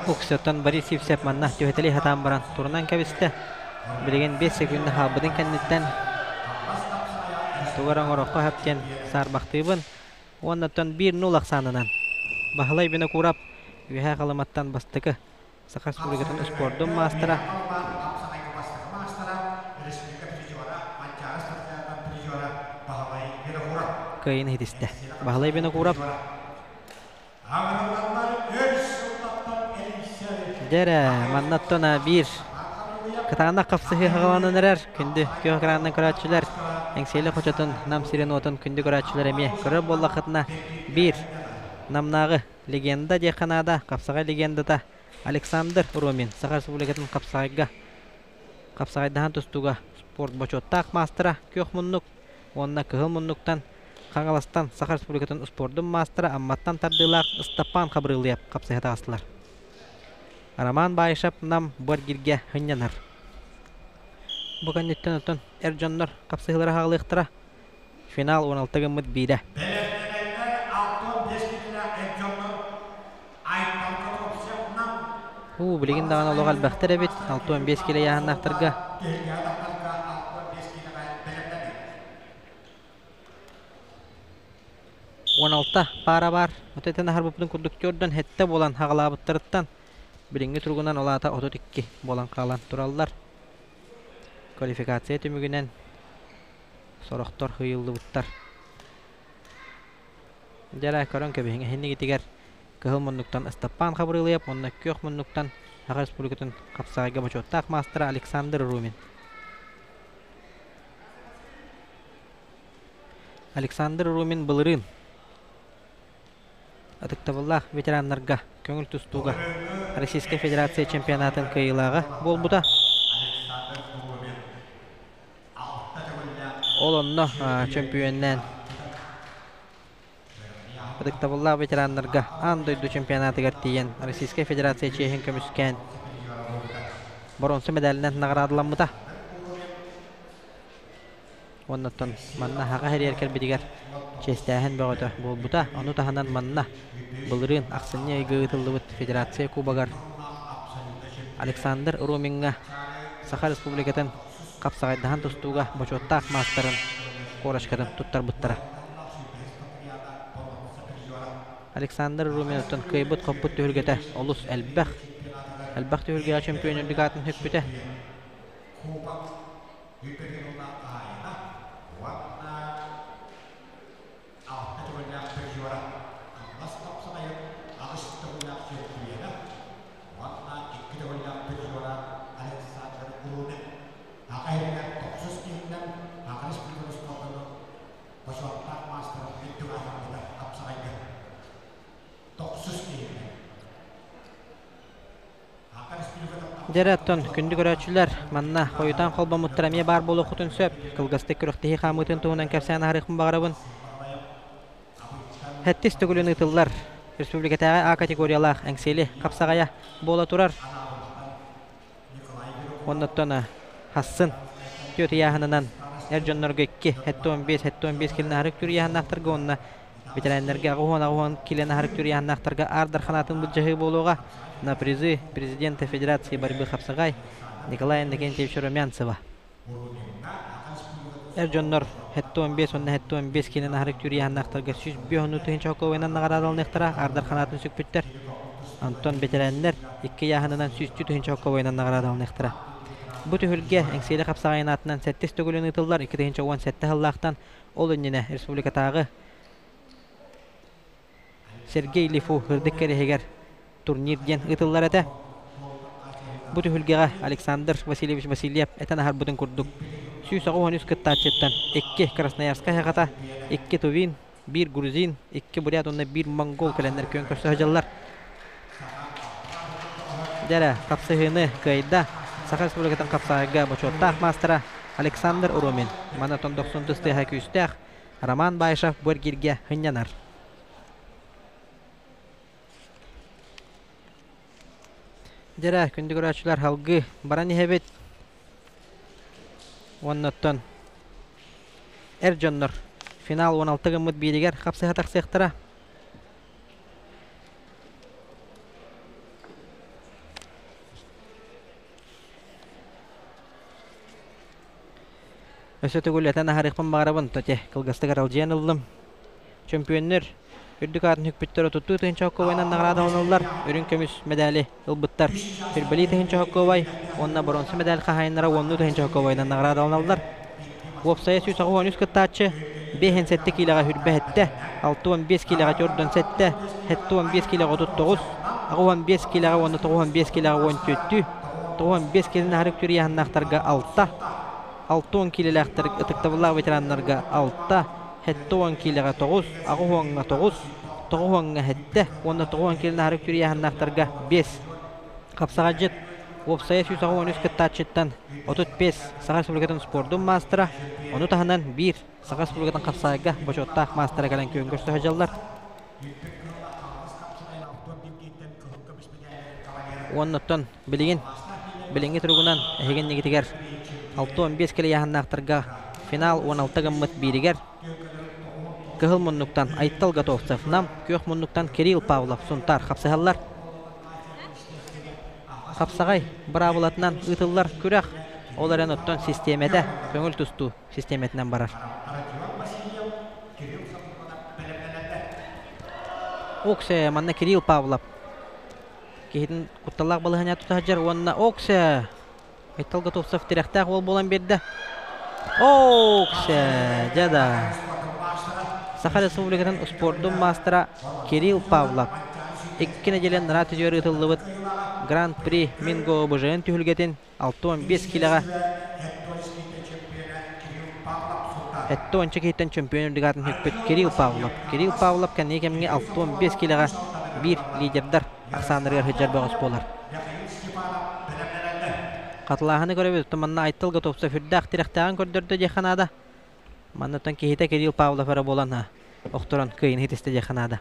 Oksatan bari sipsep manna töheteli hatan baran turunan kabiste bilgin 5 sekunda halbıdın kenditten tugaran orokko hapken sar baktыбын ondan 1-0 aksanınan bahalay bina kurap ühe kalamattan bastıkı Sakar Respublikatan sportun mastera kayın hidiste bahalay bina kurap Dere mannattona bir Katağında kapsıhı hağalanın erer Kündü köy kıranından köratçılar Engseli koçatın nam siren otun kündü köratçılar eme Kırı bollakıtına bir Namnağı legenda diye kanada Kapsığa legendada Aleksandr Romin Sakar Respublikatın Kapsığa dahan tustuğa Sport boçottak mastera kök munnuk Onna kıhıl munnuktan Kangalastan Sakar Respublikatın sportun mastera Ammattan tardığlar Istapan kabrılıyap kapsığa tağısılar Araman Bayşap nam borgirge hınyanar. Bugün nitten otun Ercanlar kapsıhılara hağılıqtıra. Final 16 gımıd bire. Bilgin dağına loğal bəxtər ebit 6-15 kilo yağın aqtırga. para var. Öteten harbıpdın kurdukçordan hette bolan hağılabıttırıttan birinci turgundan olata 32 bolan kalan turallar. Kualifikasiya tümügünen soroktor hıyıldı buttar. Jara karon kebehin henni gitiger kıhıl munnuktan Istapan kabrılıyap onna kök munnuktan Sakar Respublikatın kapsayga boçottak mastera Aleksandr Rumin. Aleksandr Rumin bılırın Atıktaballah veteranlarga köngül tustuğa Российская Федерация чемпионатын кыйылага болбута. Олонно чемпионнан Atıktaballah veteranlarga andойду чемпионаты гартиен Российская Федерация чехин көмүскән бронза медалинен наградыламыта. Оннан манна хага хереркер бидигер честәһен бөгөтө болбута. Аны таһанан манна былырын аксыны гыйтылды Федерация кубагар Александр Руминга Сахар Республикатын капсагайдан тустуга бочоттак мастерын корашкадан туттар буттара. Александр Руминтон кыйбыт коппут төлгөтө олус элбэх Elbette hülgeye çempiyonluk atın hüppüte. Deretton kündü görəçülər manna qoyutan kolba muhtaramiya bar bolu xutun söp kılgastık kürüqtehi xamıtın tuğunan kersen harıqın bağırabın Hettis tügülün ıtıllar Respublikatağı A kategoriyalaq əngseli kapsağaya bola turar Onnattona hassın Tiyoti yağınınan Erjonlar gökki Hette 15 kilini harıq türü yağın aqtırga onna Bitirenlerge ağuhan kilini harıq türü yağın aqtırga ardar xanatın budjahı boluğa На призы президента Федерации борьбы Хапсагай Николая Никентьевича Румянцева. Эржоннор хетто 15 онна хетто 15 kilini harık türüyen naqtarga süz biyonu tühin çokovaynan naqaradal neqtara ardar xanatın sükpütter. Anton Beterenler iki yahınından süzcü tühin çokovaynan naqaradal neqtara. Bu tühülge engseli Hapsagayın atından 7 tügülün ıtıllar 2 tühin çokovan 7 hallaqtan ol önüne Respublikatağı Sergey Lifu hırdık kereheger turnirden ıtıllar ete. Bu tühülgeğe Aleksandr Vasilyevich Vasilyev eten harbudun kurduk. Süyüs ağı 13 kıttaçetten 2 Krasnoyarska haqata, 2 Tuvin, 1 Gruzin, 2 Buryat, 1 Mongol kalender köyün köştü hacallar. Dere kapsahını kayda Sakar Respublikatan kapsahıga boçottaq mastera Aleksandr Urumin. Manaton 90 tüstü küstaq Roman Bayşov Borgirge hınyanar. Dere kündü görəçülər halgı baran ihebet. Onnaton Erjonlar final 16 gımıt biriger kapsıha taqsıqtıra. Ösötü gületen harıqpın bağırabın töte kılgastı garaljiyan ıldım. Çempiyonlar Ürdük atın hükbüttері tuttu tühin çokovaynan nağrada onullar. Ürün kömüs medali ılbıttar. Ürbeli tühin çokovay. Onna bronsu medali qahayınlara onlu tühin çokovaynan nağrada onullar. Vopsaya süyüs ağı 13 kıttaçı. 5 7 kilaga hürbe hette. 6-15 kilaga jordan sette. Hette 15 kilaga tuttuğuz. Ağı 15 kilaga onu 15 kilaga 14. 15 kilini harık türüyen naqtarga 6. 6-10 kilaga ıtıktavılar veteranlarga 6. Hette 10 kilaga 9, ağı 10'a 9, 9'a hette, onda 9 kilini harık türüyen naqtarga 5. Kapsağacıt, Vopsaya süyüs ağı 13 kıttaçıttan 35 Sakar Respublikatan spordun mastera, onu tahanan 1 Sakar Respublikatan kapsağıga boçottaq mastera kalan köyün köştü hacallar. Onnaton bilingin turgunan ehegen negitiger 6-15 kilo yahan naqtarga final 16 gımmıt biriger. Kıhıl munnuktan Ayttal Gatovcev nam, kök munnuktan Kirill Pavlov suntar kapsıhallar. Kapsagay bravılatından ıtıllar kürek. Oların ottan sistemede köngül tustu sistemetinden barar. Okse manna Kirill Pavlov. Kehidin kuttalaq balıhanya tutahajar onna okse. Ayttal Gatovcev direktaq ol bolan berdi. Okse jada. Sakar Respublikatan spordun mastera Kirill Pavlov. İkkine gelen natijörü ıtıllıbıt Grand Prix Mingo Bujayın tühülgetin 6-15 kilaga Hette 10 kehitten çempiyonu digatın hükbet Kirill Pavlov. Kirill Pavlov kan ekemge 6-15 kilaga bir liderdir. Aksanırgar hıcar bağız bolar. Katılağını görebilir. Tumanna Ayttal Gatovcev hürdaq direktağın kördürdü jehanada. Manatan kehite Kirill Pavlov ara bolan ha. Oktoran kıyın hitiste jehanada.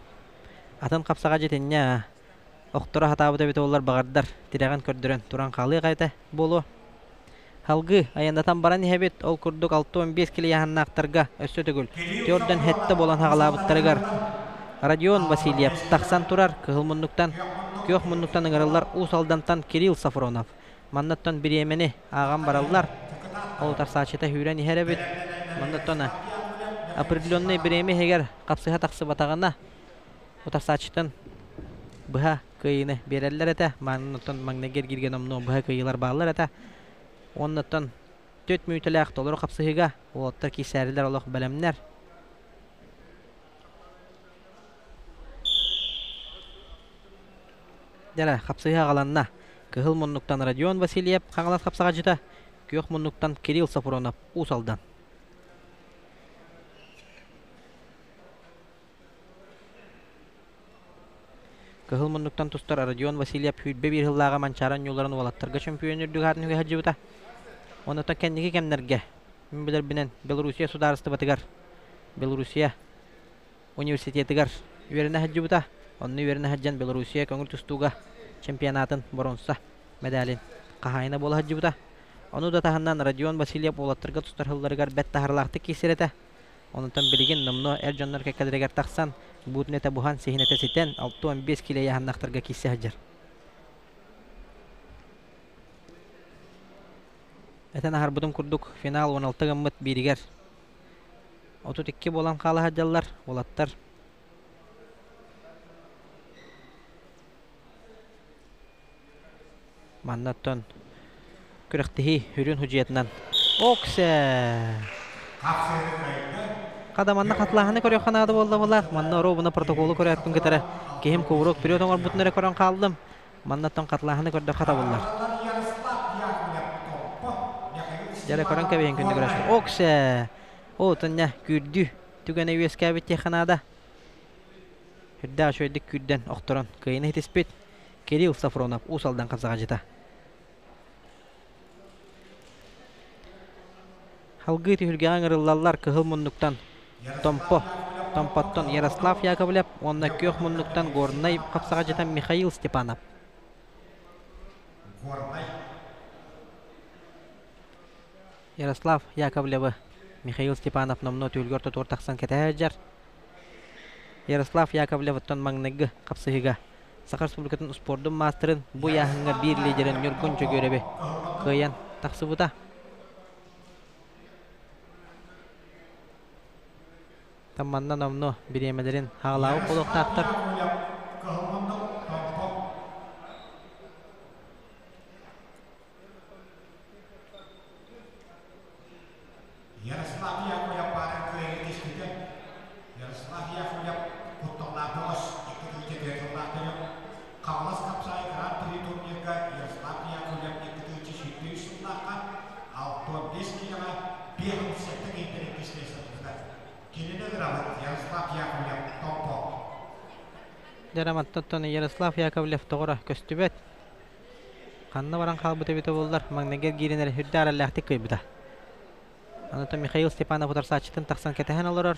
Atan kapsağa jetinnya. Oktora hatabıda bete olar bağırdar. Direğen kördüren turan qalı qayta bolu. Halgı ayandatan baran ihebet ol kurduk 6-15 kilo yahan naqtarga össö tügül. Tiyordan hette bolan haqalabıttırıgar. Radion Vasilyev taqsan turar kıhıl munnuktan. Kök munnuktan ıngırıllar usaldantan Kirill Safronov. Mannattan bir yemeni ağam barallar. Olutar saçeta hüren iherebet. Mannattana определенный bir yemi heger kapsıha taqsı batağına. Otar saçtan bıha kıyını bererler ete. Manıtın magnegir girgen omnu bu kıyılar bağlar ete. Ondan 4 mütelek dolar kapsıhıga. Olatlar ki seriler olaq belemler. Dere kapsıhıga qalanna. Kıhıl munnuktan Radion Vasilyev kangalas kapsağa jita. Kök munnuktan Kirill Safuronov usaldan. Kıhıl munnuktan tustar Radion Vasilyev hüdbe bir hıllağa mançaran yolların olatlarga şampiyonerdüğü hatını hacıbıta. Ondan kendiki kemlerge. Bilir binen Belarusya sudarıstı batıgar. Belarusya Üniversitetigar. Üverine hacıbıta. Onu üverine haccan Belarusya kongur tustuğu çempionatın bronsa medalin kahayına bola hacıbıta. Onu da tahandan Radion Vasilyev olatlarga tustar hıllarıgar bet taharlaktı kisirete. Ondan bilgin namno ercanlar kekadiregar taksan butnete buhan sehinete siten 6-15 kilo yahannaktarga kisi hajar. Eten ahar budum kurduk final 16 gammit biriger. 32 bolan kala hajallar olattar. Mannaton kürektihi hürün hüciyetinden. Okse. Kadamanna katlahını körüyor kanadı bolda bolak. Manna orobuna protokolu körüyatın getire. Kehim kovuruk bir otomar butnere körün kaldım. Mannaton katlahını körüde kata bollar. Jare körün kebeyin kündü görüşür. Okse. O tanya gürdü. Tügene üyeske bitti kanada. Hüdda şöydik güdden oktoran. Kıyını hitispit. Kirill Safuronov usaldan kapsağa jita. Halgı tühülgeğen ırıllallar kıhıl munnuktan Tompotton Yaroslav Yakovlev, onna kök munnuktan Gornay kapsağa jatan Mikhail Stepanov. Yaroslav Yakovlev, Mikhail Stepanov nomno tühülgörtü tortaqsan ketehajar. Yaroslav Yakovlev'ton magnegı kapsıhıga. Sakar Respublikatın spordun masterın bu yahınga bir liderin yurgunca görevi. Kıyan taqsıbıta. Tammandan omno biremelerin hağlağı koloqtaqtır. Deramat tottony Yaroslav Yakovlev toğra köstübet. Kanna baran kalbıta bite bollar. Magneger girinere hüdde arallahtik kıybıta. Anata Mikhail Stepanov otarsa açıtın taksan ketehen olurur.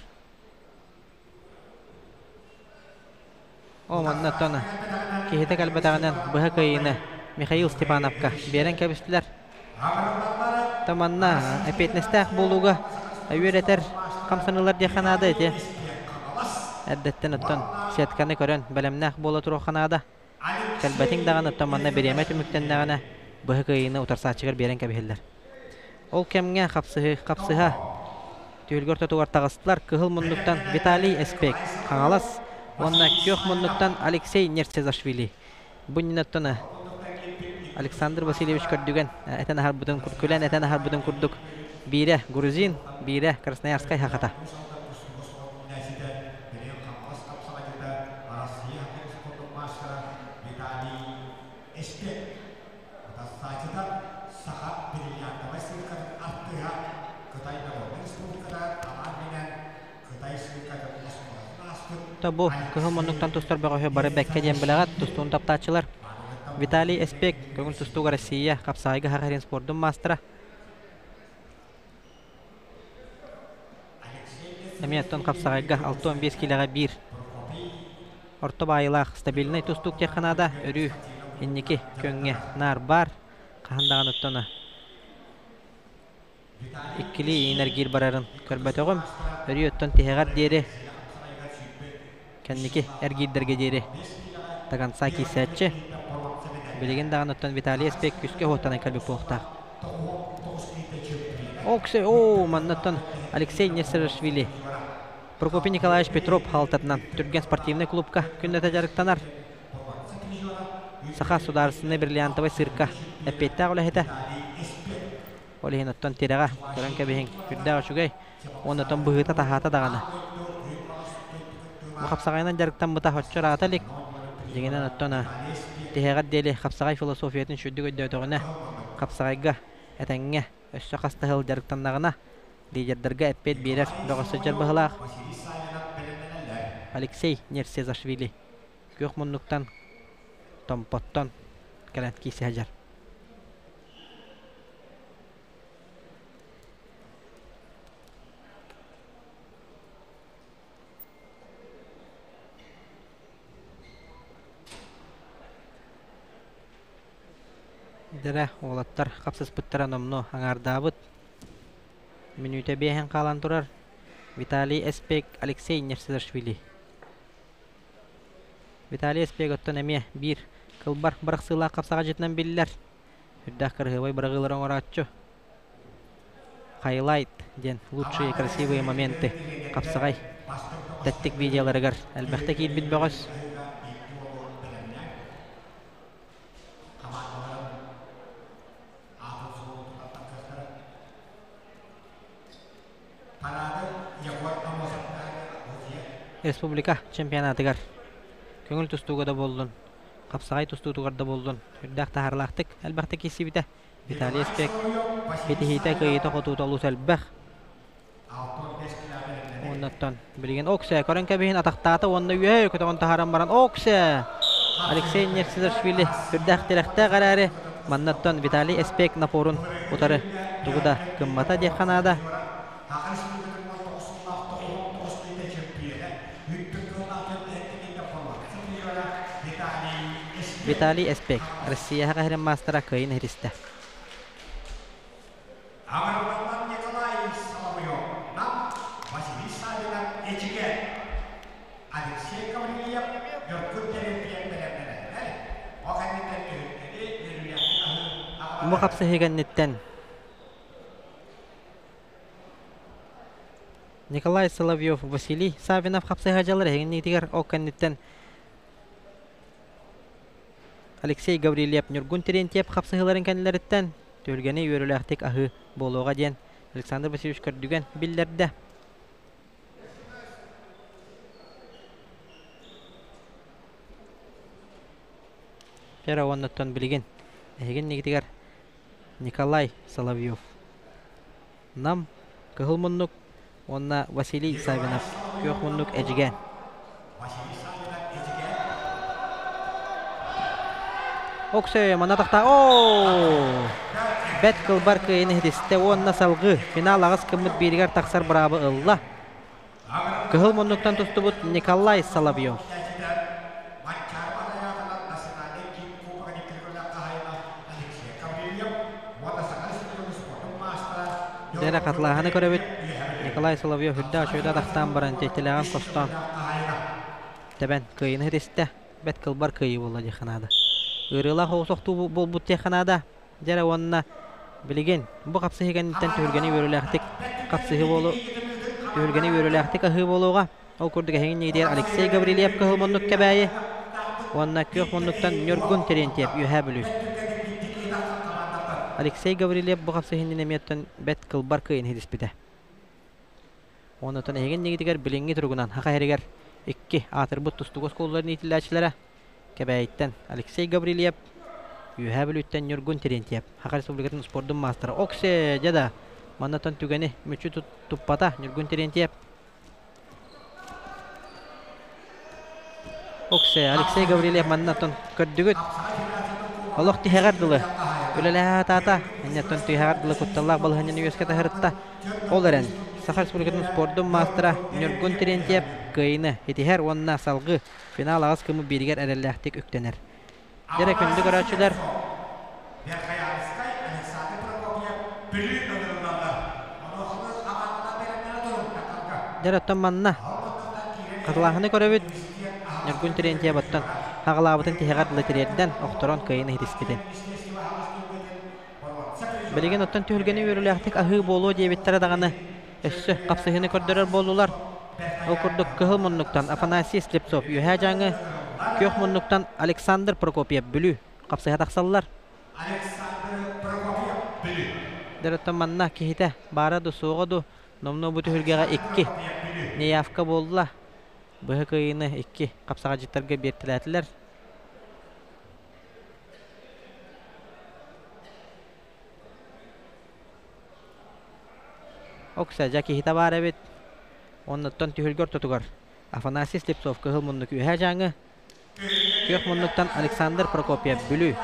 O manna tona. Kihite kalbetağından bıha kıyını Mikhail Stepanovka beren kebistler. Tamanna epetnestak buluga üyereter kamsanılar diye eti. Addetten otton setkanı körön belemnaq bola turu kanada. Kalbetin dağını tamanna beremet ümükten dağına bıha kıyını otarsa açıgar beren kebihiller. Ol kemge kapsıha tüylgör tutuvar tağıstılar kıhıl munduktan Vitaliy Espek kangalas. Onna kök munduktan Alexey Nersezashvili. Bunun ottona Alexander Vasilyevich kördügen eten ahar budun kurkulen eten ahar budun kurduk. Bire Gruzin, bire Krasnoyarskay hakata. Bu kıhıl munduktan tustar bağıya barı bekke diyen bilagat tustuğun taptaçılar. Vitaliy Espek köngül tustuğu Rossiya kapsayıgı haqerin spordun mastera. Emiyatton kapsayıgı 6-15 kilaga 1. Orta bayılaq stabilnay tustuğu tekhanada örü inniki köngü nar bar. Kahandağın ottona. İkkili enerjir bararın körbetoğum. Örü otton tehegar deri. Kendiki ergidderge deri. Tagan saki setçi. Bilgin dağın otton Vitaliy Espek küske hotanay kalbi poğtaq. Okse o mannatton Alexey Nersezashvili. Prokopy Nikolaevich Petrov haltatnan Türkmen sportivnay klubka künne tajarıktanar. Saqa sudarsını Brillantova sirka. Epetta olaheta. Olihin otton tiraga. Koranka bihin. Hüdda şugay. Ondan bıhıta tahata dağana. Bu kapsağaynan jarıktan bıta hoççor atalik. Degenen ottona. Tehegat deli kapsağay filosofiyatin şüddü gödde ötögüne. Kapsağayga etenge. Össö kastahıl jarıktan dağına. Liderderga epet birer. Doğasıcar bahılaq. Alexey Nersezashvili. Gökmunluktan Tompotton Kalantkisi hajar. Dere oğlatlar kapsız pıttıran omno hanardabıt. Minüte behen kalan turar. Vitali Espek, Alexey Nersezashvili. Vitali Espek ottan emiye bir kılbar bıraksıla kapsağa jetinen bilirler. Hüddah kırhıvay bırakıların oratçı. Highlight den лучшие красивые моменты kapsağay. Tettik videoları gar. Elbette ki il bitbağız. Respublika çempionatı gar. Köngül tustuğu da boldun. Kapsağay tustuğu da boldun. Hüddah taharlaqtık. Elbette ki sibite. Vitali Espek. Betihite kıyıta kotuğutalı selbək. Ondan bilgen Okse. Koranka bihin ataqtata onda üye kötüğün taharan baran Okse. Alexey Nersezashvili. Hüddah direkte kararı. Mannattan Vitali Espek naporun utarı. Tuğda kımmata dekhanada. Vitali Espek. Rusya'ya kahraman mastera kayın heriste. Bu kapsa hegennetten Nikolay Solovyov, Vasily Savinov kapsa hajaları hegennetigar okannetten Alexey Gavrilyev, Nurgun Terentyev kapsahıların kendileritten tölgeni yörüləktik ahı boluğa diyen Alexander Vasilyevich Kördügen billerde. Pera ondan bilgin. Egen negitigar Nikolay Solovyov. Nam kıhılmınlık onna Vasily Savinov. Kökmünlük ecigen. Okse manataqta bet kılbar kıyını hidiste onna salgı final ağız kımıt birigar taksar brabı ılla. Kıhılmınlıktan tustubut Nikolay Solovyov. Dere katlağını körübüt Nikolay Solovyov hüdda şöyda daqtan baran tehtilağın kostan. Teben kıyını hidiste bet kılbar kıyı bolla dexanada. Irıla hoğusoqtu bolbut dexanada. Dere onna bilgin bu kapsı hegenitten tölgeni yörüləktik. Kapsıhı bolu tölgeni yörüləktik ahı boluğa. O kurduk hegin neydiyer Alexey Gavrilyev kıhılmınlık kebayi. Onna kökmünlükten Nurgun Terentyev yühəbülü. Alexey Gavrilyev bu kapsa hindi nemiyetten bet kılbar kıyın hidispite. Ondan hegin negitigar bilingi turgunan haka herigar iki atributt tustuğuz kolların itillaçlara kebayitten Alexey Gavrilyev yühəbülütten Nurgun Terentyev haka respublikatın spordun mastera Okse jada mannatan tügeni müçü tuppata Nurgun Terentyev Okse Alexey Gavrilyev mannatan kördügüt Allah tihegardılı Ülelâ tata, hanyattan tüyhağardılı kuttallah balı hanyani yüzkata hırıtta. Olaren, Sakar Respublikatın spordun mastera Nurgun Terentyev kıyını hetiher onna salgı final ağız kımı biriger erellähtiküktener. Derek öndü göraçılar. Derettan manna. Katlağını körübüt Nurgun Terentyev attan. Hağılabıtın tüyhağardılı teriyerden oktoron kıyını hedispedin. Bilgin ottan tühülgeni yörüləktik ahı bolu diyebittere dağını össü kapsıhını kördürür bolular. O kurduk kıhılmınlıktan Afanasy Slipsov yühə janı Kök munnuktan Alexander Prokopiev bülü. Kapsıya taksallar. Dörötten manna kihite. Bara du soğa du. Nomno butu hülgega 2. Neyafka bolla. Bıhı kıyını 2. Kapsağa jittarga bertilätiler. Oksaja kihite bar evet. Onnuttan tühülgör tutugar. Afanasy Slipsov kıhıl munnuk ühe janı. Kök munnuktan Alexander Prokopiev bülü.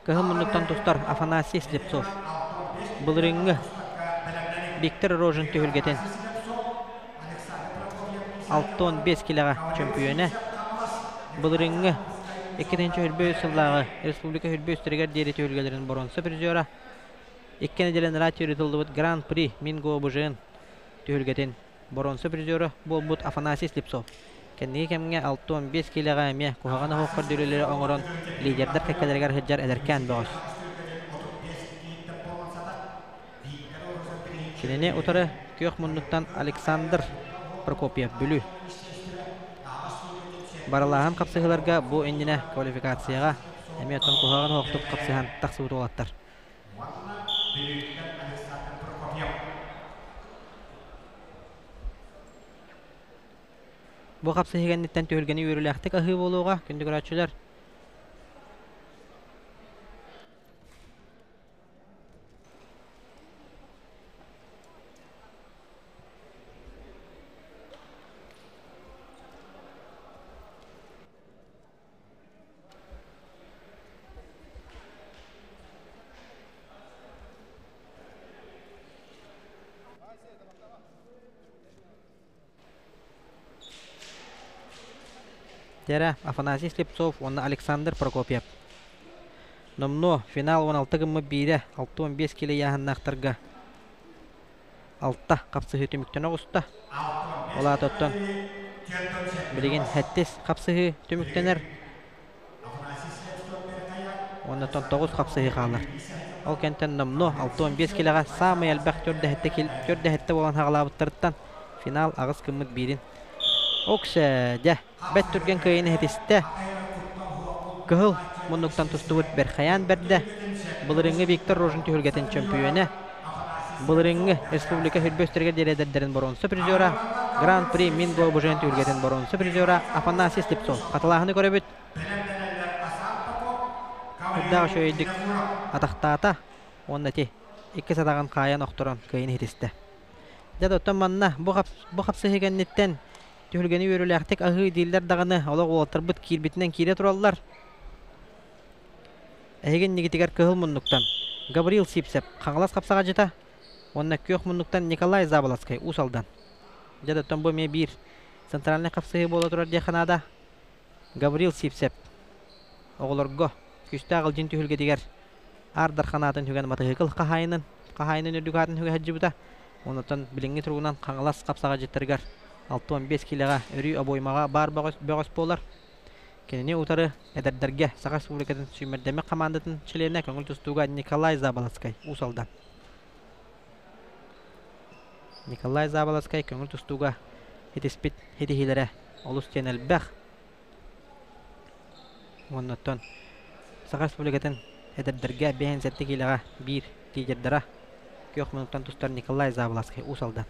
Kıhıl munnuktan tustar Afanasy Slipsov. Bılırıngı Viktor Rojin tühülgeten. 6-15 kilaga çempiyonu. Bılırıngı 2-nji hülböy sıldağı Respublika hülböy üstüriger deri tühülgelerin boronsa prizora. 2-nji generator yürütüldübüt Grand Prix Mingo Bujin tühülgeten boronsa prizora bolbut Afanasy Slipsov. Kendigi kemge 6-15 kilaga emye kuhagana hoqqar dölüleri oňoron liderler kekkelerger hıjjar ederken boğaz. Kinene utarı kök munnuktan Alexander Prokopiev bülü. Baralaham kapsıhılarga bu endine kvalifikatsiyaga emye ton kuhagan hoqtup kapsıhan taqsıbıt olattar. Bu kapsıhıgannitten tühülgeni yürülähtik ahı boluğa kündü göräçüler. Dere Afanasy Slipsov, onna Alexander Prokopiev. Nomno final 16 gymmy 1'e 6-15 kilo yahannaxtarga. Altta kapsıhı tümükten ogusta. Ola totton bilgin hettis kapsıhı tümüktener. Onna ton 9 kapsıhı qalar. Ol kenten nomno 6-15 kiloga samay albaq törde hette bolan haqlabıttarıttan final ağız gymmy 1'in. Oksa ja bet turgen kıyını hetiste. Kıhıl munnuktan tustubut Berhayan berde. Bılırıngı Viktor Rojin tühülgeten çempiyonu. Bılırıngı Respublika hülbösterge derederderin boronsa prizora. Grand Prix Mingo Bujin tühülgeten boronsa prizora. Afanasy Slipsov. Katılahını görebüt. Hüddağı şöydik ataqtaata. Onnati 2 sadağın kayan oktoron kıyını hetiste. Jadottan manna bu kapsıhı gennitten tühülgeni yürülähtik ahı diller dağını ola olatırbyt kirbitinden kire turallar. Egen nigitiger kıhıl munnuktan Gabriel Sipsep qaňalas kapsaga jeta. Onna kök munnuktan Nikolay Zabalaskay usaldan. Jadottan bu me bir sentralny kapsıhı bola turar diýanada Gabriel Sipsep oğlorgo küstä agyljyn tühülgediger ardar kanatyn hügen matyhykıl qahaýynyn ödükatyn hüge hajybyta. Ondan bilingi turgunan qaňalas kapsaga jeterger 6-15 kiloga örü aboymaga bar bögös bolar. Kenini utarı ederderge Sağa Respublikatyn süýmerdeme komandatyn çilerine köňül tustuga Nikolay Zabalaskay usaldan. Nikolay Zabalaskay köňül tustuga hetispit hedihilere olus tenelbäh. Ondan Sağa Respublikatyn ederderge 5 kiloga bir tijerdara kök minuttan tustar Nikolay Zabalaskay usaldan.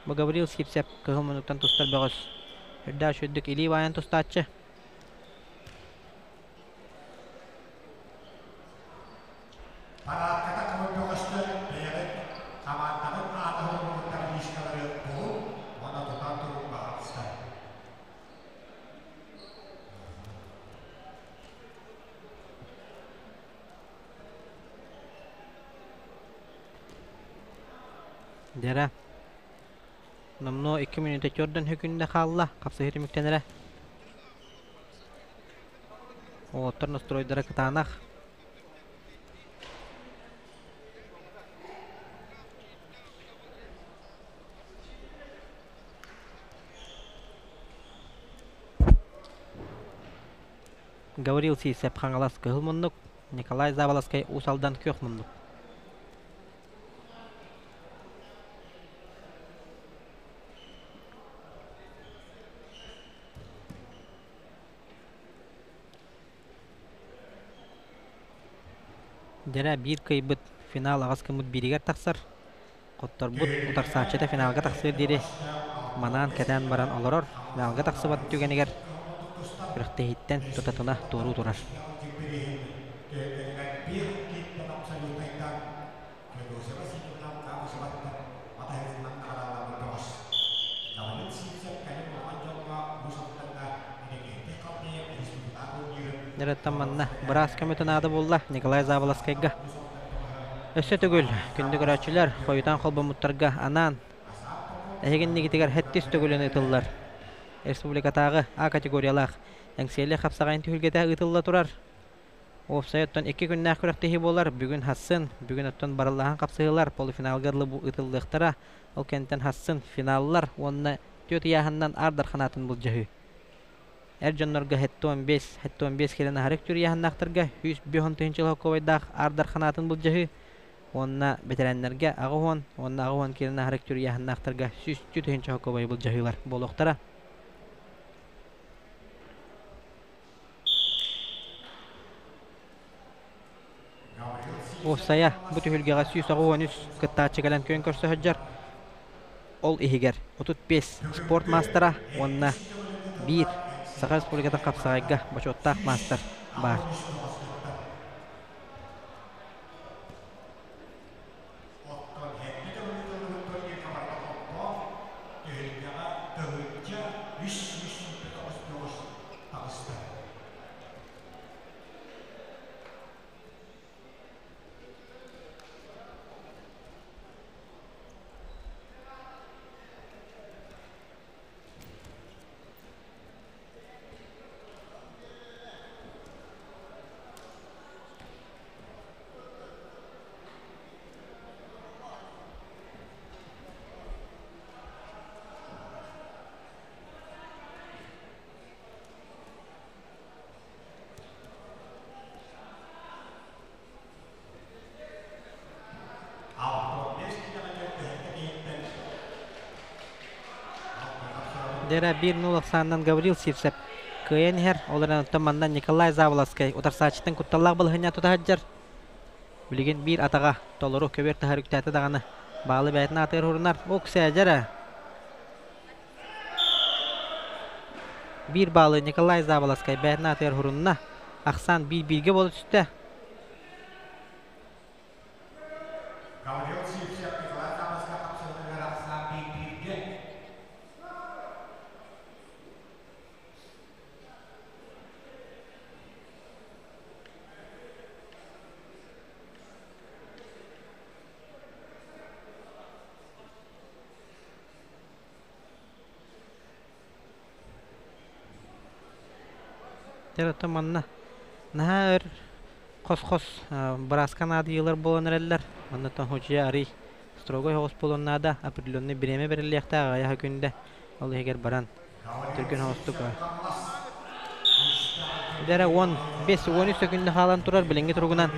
Bu Gabriel Sipsep kıhıl minuttan tustar bögös. Hüdda şüddük ili bayan tustatçı. Dere Nomno 2 minute körden hükünde kalla kapsıhı tümüktenere. Oğutlar nostroydara kıtanak. Gavril Sipsep qaňalas kıhıl munnuk. Nikolay Zabalaskay usaldan kök munnuk. Дәрә бир кыйбыт финал агас кымыт биригер тақсар. Коттор бут утар саачыда финалга тақсыр дири. Манан кәтән баран олорор. Финалга тақсыбат түгенигер. Біріктейттен тұтатына тору турар. Дәрәттен манна біраз көметін ады болла Николай Заволоскайга. Өсі түгіл, күнді көрәтшілер қойытан қолбымыттарға анан әйген негетігер хәттес түгілін ұтылылар. Республикатағы А категориялақ әңселі қапсағайын түгілгеті ұтылыла тұрар. Офсайоттан 2 күннәқ күрәқтегі болар, бүгін хассын, бүгін оттан барылаған қапсығылар полуфиналғарлы бұл ұтылдықтара, ол кәнттен хассын финаллар, онына төт яғыннан ардар қанатын бұл жағы. Әр жоннорга 7-15 келені харек түр яғыннақтырға 105 жыл хоковайдақ ардар қанатын бұл жағы. Онна бетерәннәргә ағуын, онна ағуын келені харек түр яғыннақтырға 100 хоковай бұл жағылар болуқтара. Офсая bu tühülgəyə 113 qıttaçı gələn köyün körsə hüccər. Ol ihigər 35 sport mastera, onna 1 Saqa Respublikatan qapsağayga başottaq master var. Dere 1-0 Gavril Sivsep. Kıyan her olaran otomandan Nikolay Zavoloskay. Otar saçıtın kuttalaq bılığına tutahaccar. Bilgin bir atağa toluru köber tahar üktəti dağını. Bağlı bəyətini atır hurunar. O küsəcara. Bir bağlı Nikolay Zavoloskay bəyətini atır hurunna. Aksan bir bilgi bolu tüstə. Terata manna nahar qos braskan adi yıllar bolanırlar. Manna tan hoca ari strogoy hos bolonada aprilonni bireme beriliyakta aya günde. Ol eger baran Türkün hostuk var. Dere 15-13 sekünde halan turar bilingi turgunan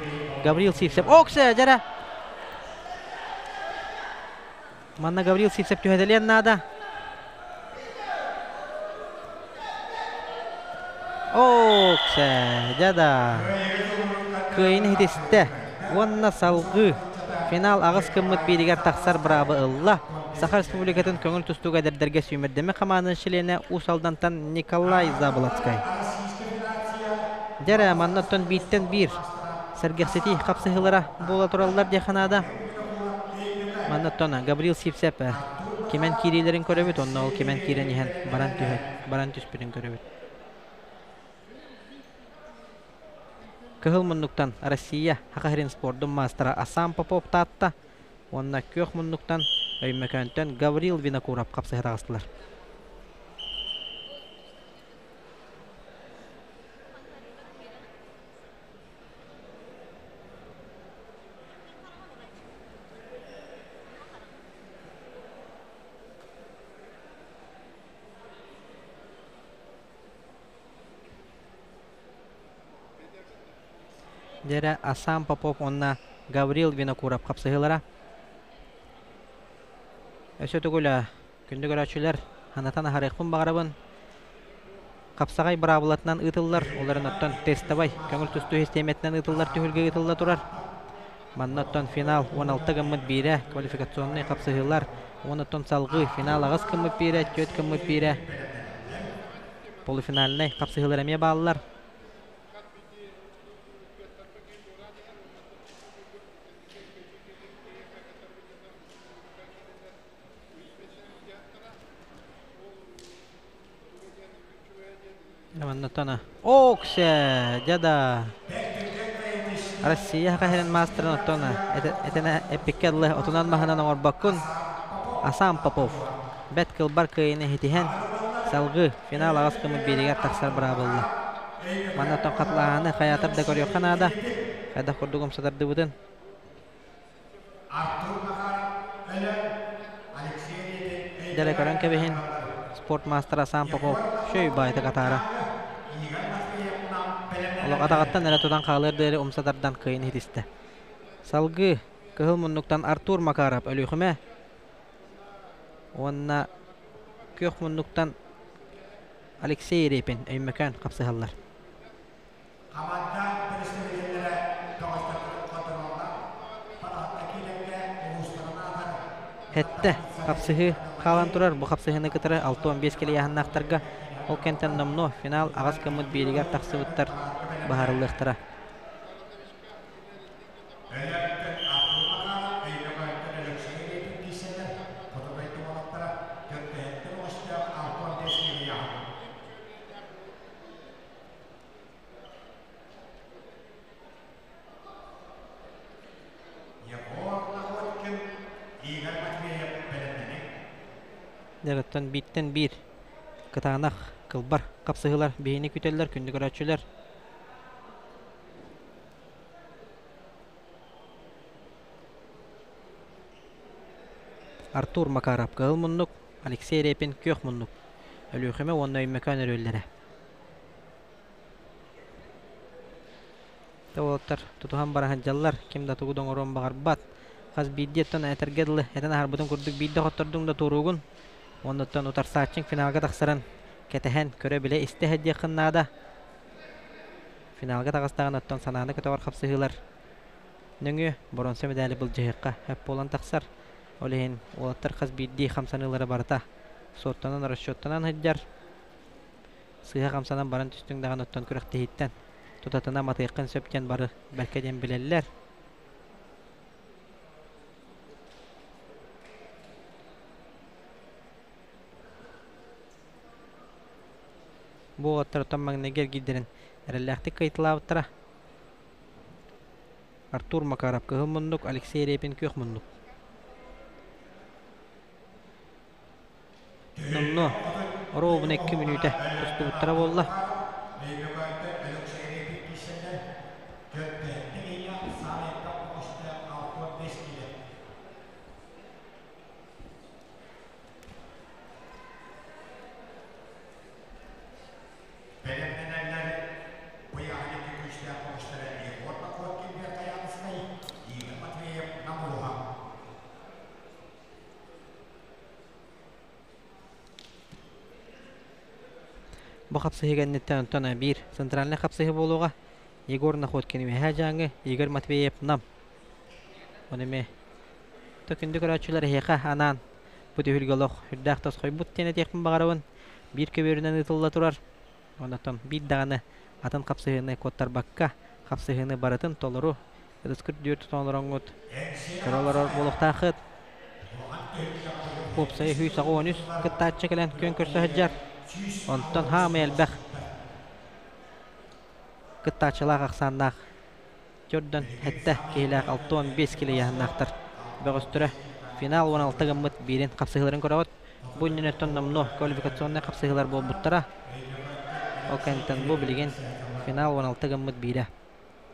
Gavril Sivsep. Oksa jara. Manna Gavril Sivsep tühedeliyen nada. Oksa jada köyini hitiste onna salgı final ağız kımmıt biriger taksar brabı ıllah Saqa Respublikatın köngül tustuğa derderge süymerdeme kamanın şilene usaldantan Nikolay Zabolotskay Dere mannaton bitten bir sergekseti kapsıhılara bola turallar dekanada mannatona Gavril Sivsep kemen kirilerin köröbüt onna ol kemen kiren ihan baran tüspürün köröbüt Kıhıl munnuktan Россия Haqahirin spordun mastera Asam Popov tatta. Onna kök munnuktan öymekönten Gavril Vinokurov kapsahıra astılar. Dere Asam Popov onna Gavril Vinokurov kapsahılara. Ösö tugula kündü görәчүләр hanatan harıqpın bağırabın. Kapsagay brabılatından ıtıllar. Onların oттан testabay köngül tüstü sistemetinden ıtıllar tühülge ıtılla turar. Маннаттан финал 16 гыммыт бире квалификационный капсыгылар. Онаттан салгы финал агас кыммыт бире, төт кыммыт бире. Полуфинальный капсыгылар эме баллар. Маннаттана. Оксе, дяда. Россия хахерен мастерын оттона. Этене эпиккеллы отунан маханан орбаккун. Асан Попов. Бет кылбар кыйыны хитиһен. Салгы финал агас кымыт биригер таксар брабылла. Маннаттан катлааны хаятар да көрüyor канада. Хайда курдугум сатарды бутын. Деле көрөн кебехин. Спорт мастер Асан Попов. Шөй байты катара. Олог атагаттан эле тутан калыр дери умсатардан кыйын хитисте. Салгы кыһыл муннуктан Артур Макаров өлүхүмө. Онна кök муннуктан Алексей Репин өймөкөн капсыгаллар. Хетте капсыгы калан турар. Бу капсыгыны кытыры 6-15 келе яһаннактарга ол кенттен номно финал агас кымыт биригер таксыбыттар баһарылыктара. Дәреттен биттен бир кытанах кылбар капсыгылар бейни күтеллер күндү көрөчүлөр. Артур Макаров кыл муннук, Алексей Репин кök муннук. Өлүхөмө онна өймөкөн өрөллөрө. Тавоттар тутухан барахан жаллар кимда тугудон орон багарбат. Каз биддеттен этергедлы этен харбытын курдук бидде хоттордуң да туругун. Оннаттан утар саачың финалга таксыран кетехен көрө биле истехет якыннада. Финалга тагыстаган аттан сананы көтөбар капсыгылар. Нөңү боронсо медали бул жыйыкка хеп болан таксар. Олehen олаттар каз бидди хамсанылары барта. Соттанан расчеттанан хыджар. Сыйга хамсанан баран түстүңдаган оттан күрөктө хиттен. Тутатына матыйкын сөпкен бары бәлкеден билеллер. Бу оттар таммагнегер гидерин эрелләхти кыйтылабыттара. Артур Макаров кыһыл муннук, Алексей Репин кök муннук. Номно ровно 2 минута тустубуттара болла. Бу капсыгы геннеттен тона бир центральный капсыгы болуга Егор Находкин веха жаңы Игорь Матвеев нам. Онеме төкүндү көрөчүлөр хека анан бу төгүлгөлөк үрдактас койбут тене текмин багарабын бир көбөрүнөн ытылла турар. Онотон бир даганы атын капсыгыны коттар бакка капсыгыны баратын толору эдискүр дүйөртү тонлороңут көрөлөр болуктахыт. Копсай хүй сагонус кыттачы келен көн көрсө хаджар. Онтон хамы элбэх кыттачылак аксаннак жордан хетте кейлак 6-15 келе яһаннактар. Бөгөстүрө финал 16 гыммыт бирин капсыгыларын көрөбөт. Бу ненеттен номно квалификационный капсыгылар болбуттара. Окентен бу билген финал 16 гыммыт бире.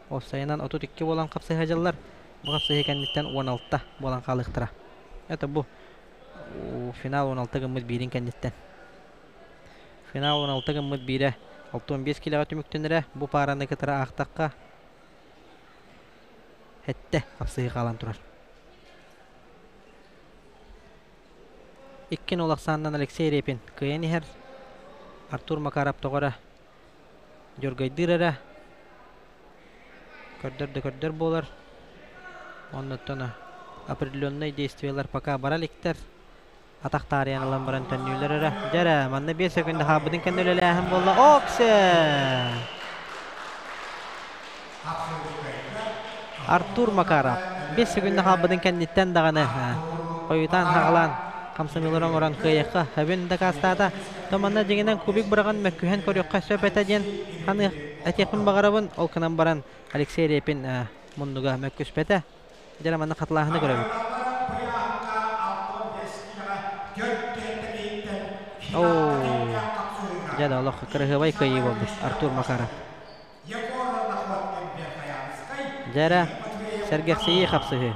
Осайынан 32 болан капсыгы жаллар. Бу капсыгы кеннеттен 16 болан калыктыра. Это бу финал 16 гыммыт бирин кеннеттен. Финал 16 гыммыт бире 6-15 килога түмүктөнөрө бу параны кытыра актакка хетте капсыгы калан турар. Иккен олаксандан Алексей Репин кыйынихер Артур Макаров тогора жоргайдырара көрдөр болар. Оннотона определенные действиялар пока бараликтер. Атактарыян алан баран төннүлөрө. Жара, манна 5 секундда хабыдын кеннөлөлөһөн болла. Оксе! Артур Макаров 5 секундда хабыдын кенниттен даганы. Койтан хагалан камсымылырын оран кыйыкка хабын да кастада. Томанна жеңенен кубик бураган мөккүһен көрөккө сөпетеден. Ханы атекин багарабын ол кынан баран Алексей Репин мундуга мөккүспете. Жара манна катлаһыны көрөбүт. Жада Аллах кырыгыбай кыйы болду Артур Макаров. Жара Сергей Хапсыгы.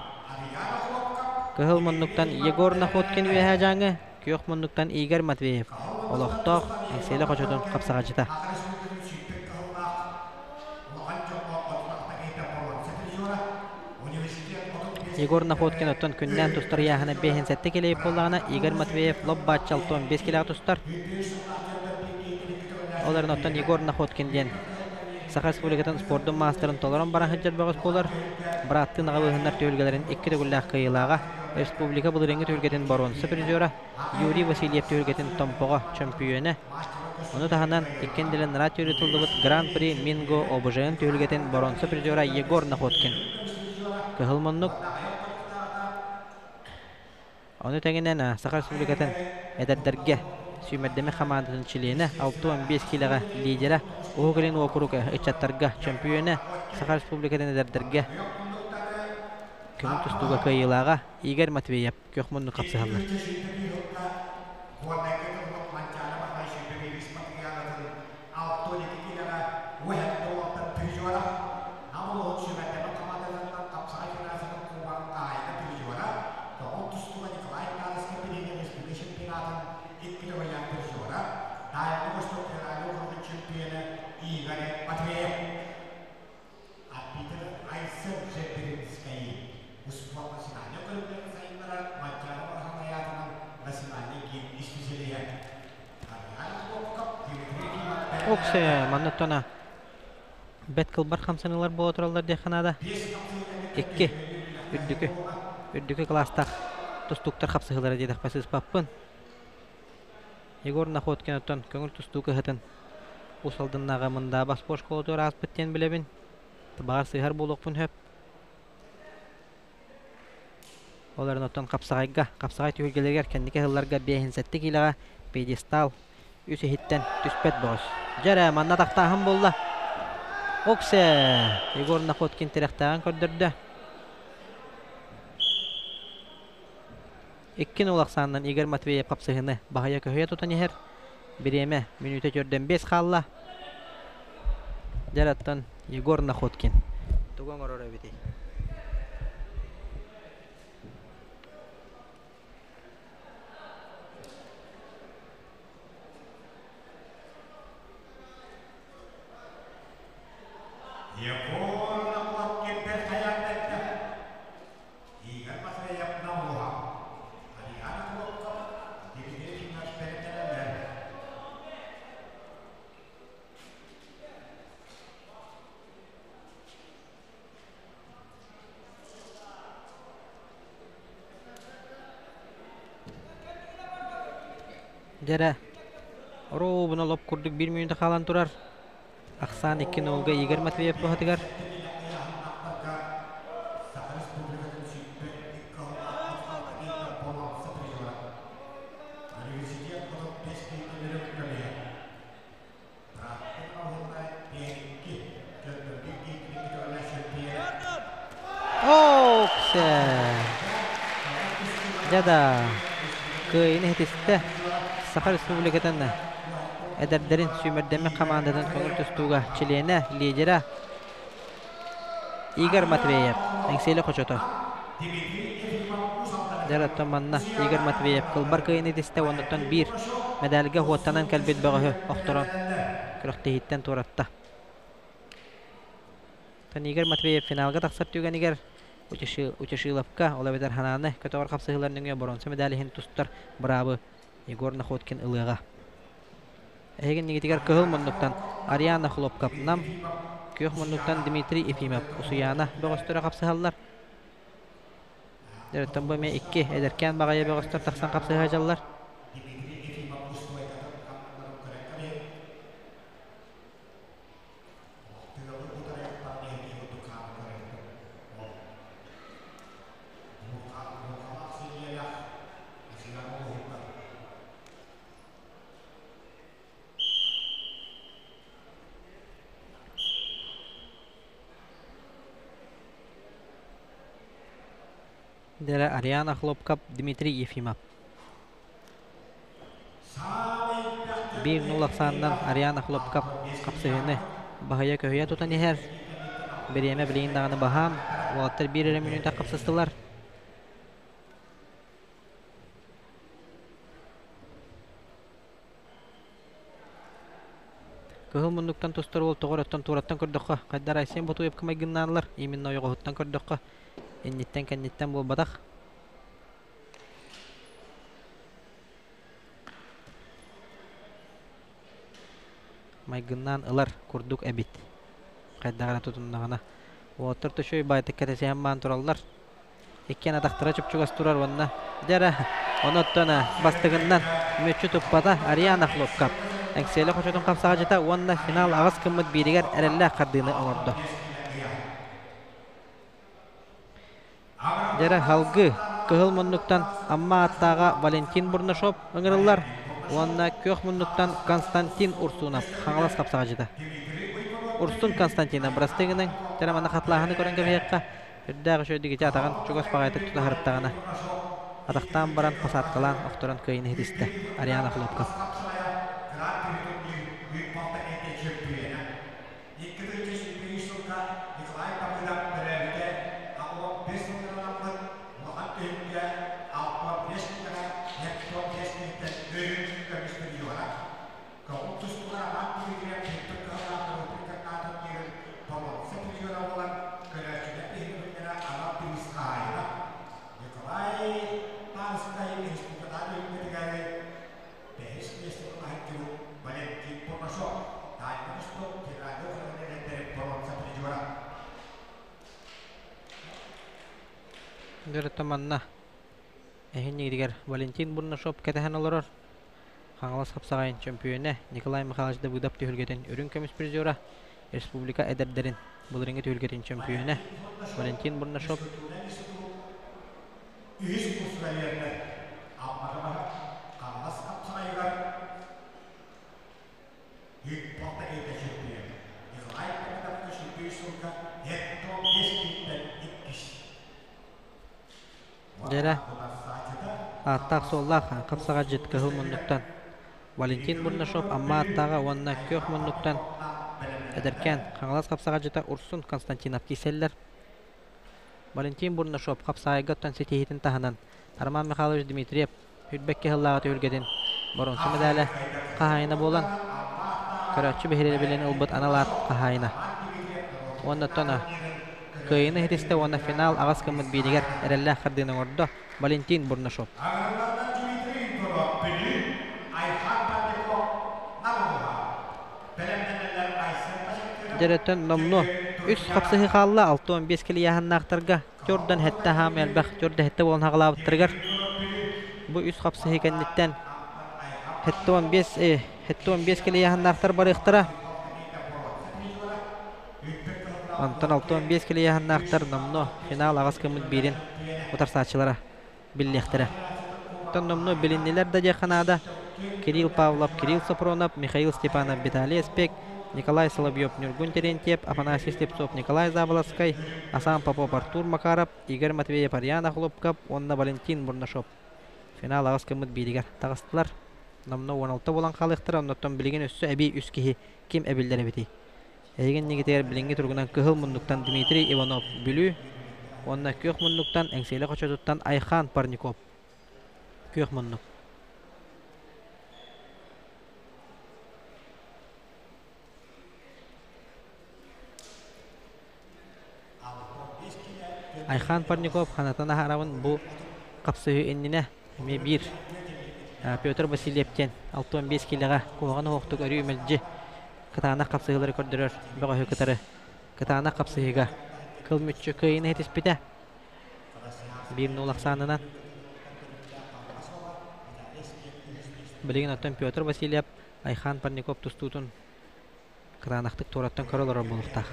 Кыгыл муннуктан Егор Находкин үеһэ жаңы, күйөк муннуктан Игорь Матвеев. Олохтоох эңселе кочотон капсагачыта. Егор Находкин оттон күннән тустар яһына бехин сәтте келейіп боллағына Игорь Матвеев лоб батчалтон 5 келеға тустар. Оларын оттон Егор Находкин ден Саха Республикатын спордың мастерын толаран баран хыджар бағыз болар. Браттың ағылығындар түйілгелерін 2 дегуллақ қиылаға Республика бұл реңгі түйілгетін баронсы призера Юрий Васильев түйілгетін томпоға чемпионы. Оны тағынан 2 делен нара түйілетілді бұд Гран-при Минго обыжайын түйілгетін баронсы призера Егор Находкин. Кығылмоннық Оны тәгінен Саха Республикатын әдәрдерге сүймәддеме командатын чилені 6-15 килоға лидері Оғырын округа ычаттарға чемпионы Саха Республикатын әдәрдерге көмін тұстуға кайылаға Игорь Матвеев көқмұнны қапсығалар. Оксе, маннаттона бет кылбар хамсанылар бұл отыралар деханада. 2 үрдікі кластақ тұстуқтар қапсығылары дедіқ басыз паппын. Егор Находкин оттон көңіл тұстуқы ғытын. Усалдыннаға мында бас бош қолытыр аз біттен білебін. Бағар сыйғар болуқпын хөп. Оларын оттон қапсағай түйілгелергер кәндеке ғылларға бейхін сәтті кейліға пейдестал үсі хиттен түспет боғыз. Жара манна тақтағын болла. Оксе, Егор Находкин теректағын көрдірді. 2 олақсанынан Игорь Матвеев қапсығыны бағая көйе тұтан ехер. Біреме минуты көрден 5 қалла. Жараттан Егор Находкин. Туған орора бітей. Жара робуна лоп курдук 1 минута қалан турар. Ақсан 2-0-га Игорь Матвеев бұғатығар. Оксе! Жада кыйыны хетесті Саха Республикатын әдәрдерін сүймердеме командатын көңіл тұстуға чилені лидері Игорь Матвеев әңсейлі қочоты. Жараттан манна Игорь Матвеев қылбар кыйыны хетесті ондықтан 1 медаліге хуаттанан кәлбет бағығы оқтыран күріқтейіттен туратта. Игорь Матвеев финалға тақсар түйген Игорь Учашиловка олабетер хананы көтөғар қапсығыларының бронсы медаліхін тұстар бравы Егор Находкин ылыға. Әйген негетігер кығыл мұндықтан Ариана Хлопкапнам, күйіқ мұндықтан Дмитрий Ефимов Усуяна бұғыстыры қапсығалар. Dörtten bu me 2 ederken bagaya begostar taksan kapsıha jallar. Dere Ariana Хлопкап, Дмитрий Ефимов. 1-0 aksandan Ariana Хлопкап kapsıhını bahaya köhüye tutan eher. Beriyeme bileğin dağını baham. Vaatlar 1 minüte kapsıstılar. Kıhıl munduktan tostar ol toğrattan tuğrattan kördükka. Kaddar aysen botu yapkımay gınlanlar. Eminna oyu qohuttan kördükka. Ennitten kennitten bol badak. Maygınnan ılar kurduk ebit. Kaddağına tutundağına. Otur tuşuy baytık ketesi hem manturallar. Ekken adaktıra çöpçügas turar vanna. Dere onottona bastığından müçü tuppata Ariana Хлопкап. Eksiyle koşutun kapsağa jeta vanna final ağız kımmıt biriger erelle kardığını onordu. Dere halgı kıhıl munduktan amma attağa Valentin Burnashov ıngırıllar. Vanna kök munduktan Konstantin Ursunov hаңалас kapsağa jeta. Ursun Konstantina brastığının dere mana katlağını көрен kebiyekka. Ürdäği şöydigi atağın çugas pagaytık tuta harıttağına. Adaktan baran pasat kalan oktoran köyini hidiste. Ariana Хлопкап. Temanna ehinni diger Valentin Burnashov ketehen olurur. Hаңалас kapsağayın çempiyonu Nikolay Mikhalovich da budap tühülgeten ürün kömüs prizora Respublika ederderin bulringi tühülgeten çempiyonu Valentin Burnashov. Dere attaq sollaq kapsağa jit kıhıl munduktan Valentin Burnashov amma attağa vanna kök munduktan ederken hаңалас kapsağa jita Ursun Konstantinov kiseller. Valentin Burnashov kapsağa gottan setihitin tahanan Arman Mikhailovich Dmitriev hüdbekke hıllağı tühülgedin boronsu medale qahayına bolan köröçü behireli bilen ılbıt analar qahayına vanna tona köyüne hitiste vanna final ağız kımıt biriger erelle kardığını ordu Valentin Burnashov. Deretten nomno üst kapsıhı kalla 6-15 kili yahannaqtarga Jordan hette ham elbaq Jordan hette bolan haqlabıttırgar. Bu üst kapsıhı kennitten hette 15 kili yahannaqtar barıqtıra. Ondan 6-15 kili yahannaqtar nomno final ağız kımıt birin otar saçılara birleştire. Ondan nomno bilinliler de Kanada Kirill Pavlov, Kirill Sopronov, Mikhail Stepanov, Vitaly Spek, Nikolay Solovyov, Nurgun Terentьев, Афанасий Слепцов, Николай Заболоцкий, Асан Попов, Артур Макаров, Игорь Матвеев, Ariana Хлопкап, онна Valentin Burnashov. Final ağız kımıt biriger tağıstılar. Nomno 16 bolan qalıqtır, ondan bilgin üssü ebi üskihi kim ebillere biti. Egen negiteger bilingi turgunan kıhıl munduktan Dmitry Ivanov bülü, onna kök munduktan engseli qoçotuttan Ayxan Parnikov. Kök munduk. Ayxan Parnikov kanatana haravın bu kapsıhı ennine me bir Pyotr Vasilyev'ten 6-15 kilaga koğanı hoqtuk örü ümelci katana kapsıhıları kördürür bağı hükütarı katana kapsıhıga kıl mütçü kıyını hetispite Bir nolak sanынан. Bilgin oттан Петр Васильев, Айхан Парников тустутун кранақтық тораттан көрілері болуқтақ.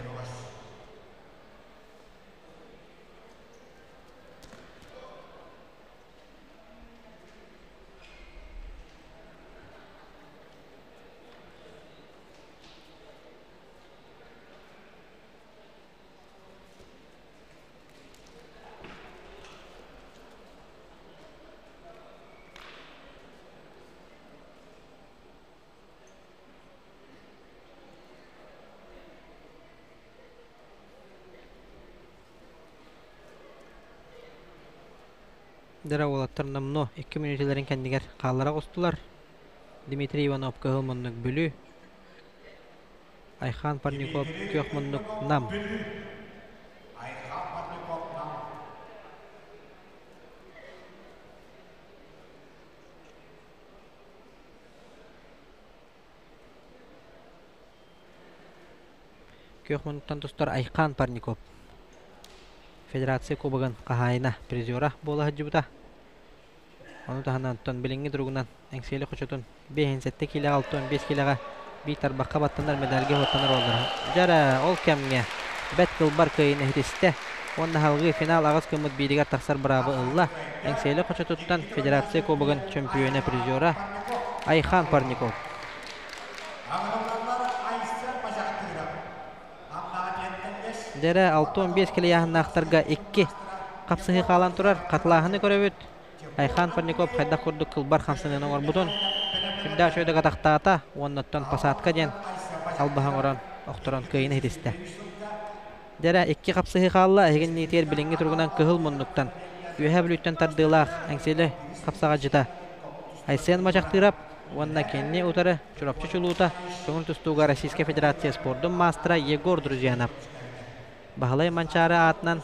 Дара олаттар намно 2 минутелерин кәндігер қаллара қостылар. Дмитрий Иванов кығыл бүлі. Айхан Парников күйіқ мұндық нам. Күйіқ мұндықтан тұстар Айхан Парников. Федерация кубогын қағайына призера бола хаджыбыта. Onu tahanan ton bilingi durugundan engseli koçotun 5-7 kilaga 6-5 kilaga bir tarbaqqa battanlar medalga hotanlar oldular. Jara ol kemge bet kılbar kıyını hitiste. Onda halgı final ağız kımıt birigar taqsar bravo ılla. Engseli koçotuttan Federatsiya kubogın çempiyonu prizora Ayhan Parnikov. Jara 6-15 kilo yahannaqtarga 2 qapsıhı qalan turar. Qatlahını köröbüt. Ayhan Parnikov хайда курдук кылбар хамсынын орбутун. Күдда шөйдө катактаата, онноттон пасатка ден албахан орон окторон кыйыны хитисте. Дера 2 капсыхы калла, эгин нитер билинги тургунан кыгыл мундуктан. Үйе бүлүттен тардылаах, эңсели капсага жыта. Айсен мачактырап, онна кенни утары чурапчы чулуута, көңүл тустууга Российская Федерация спордун мастера Егор Друзьянов. Бахалай манчары атынан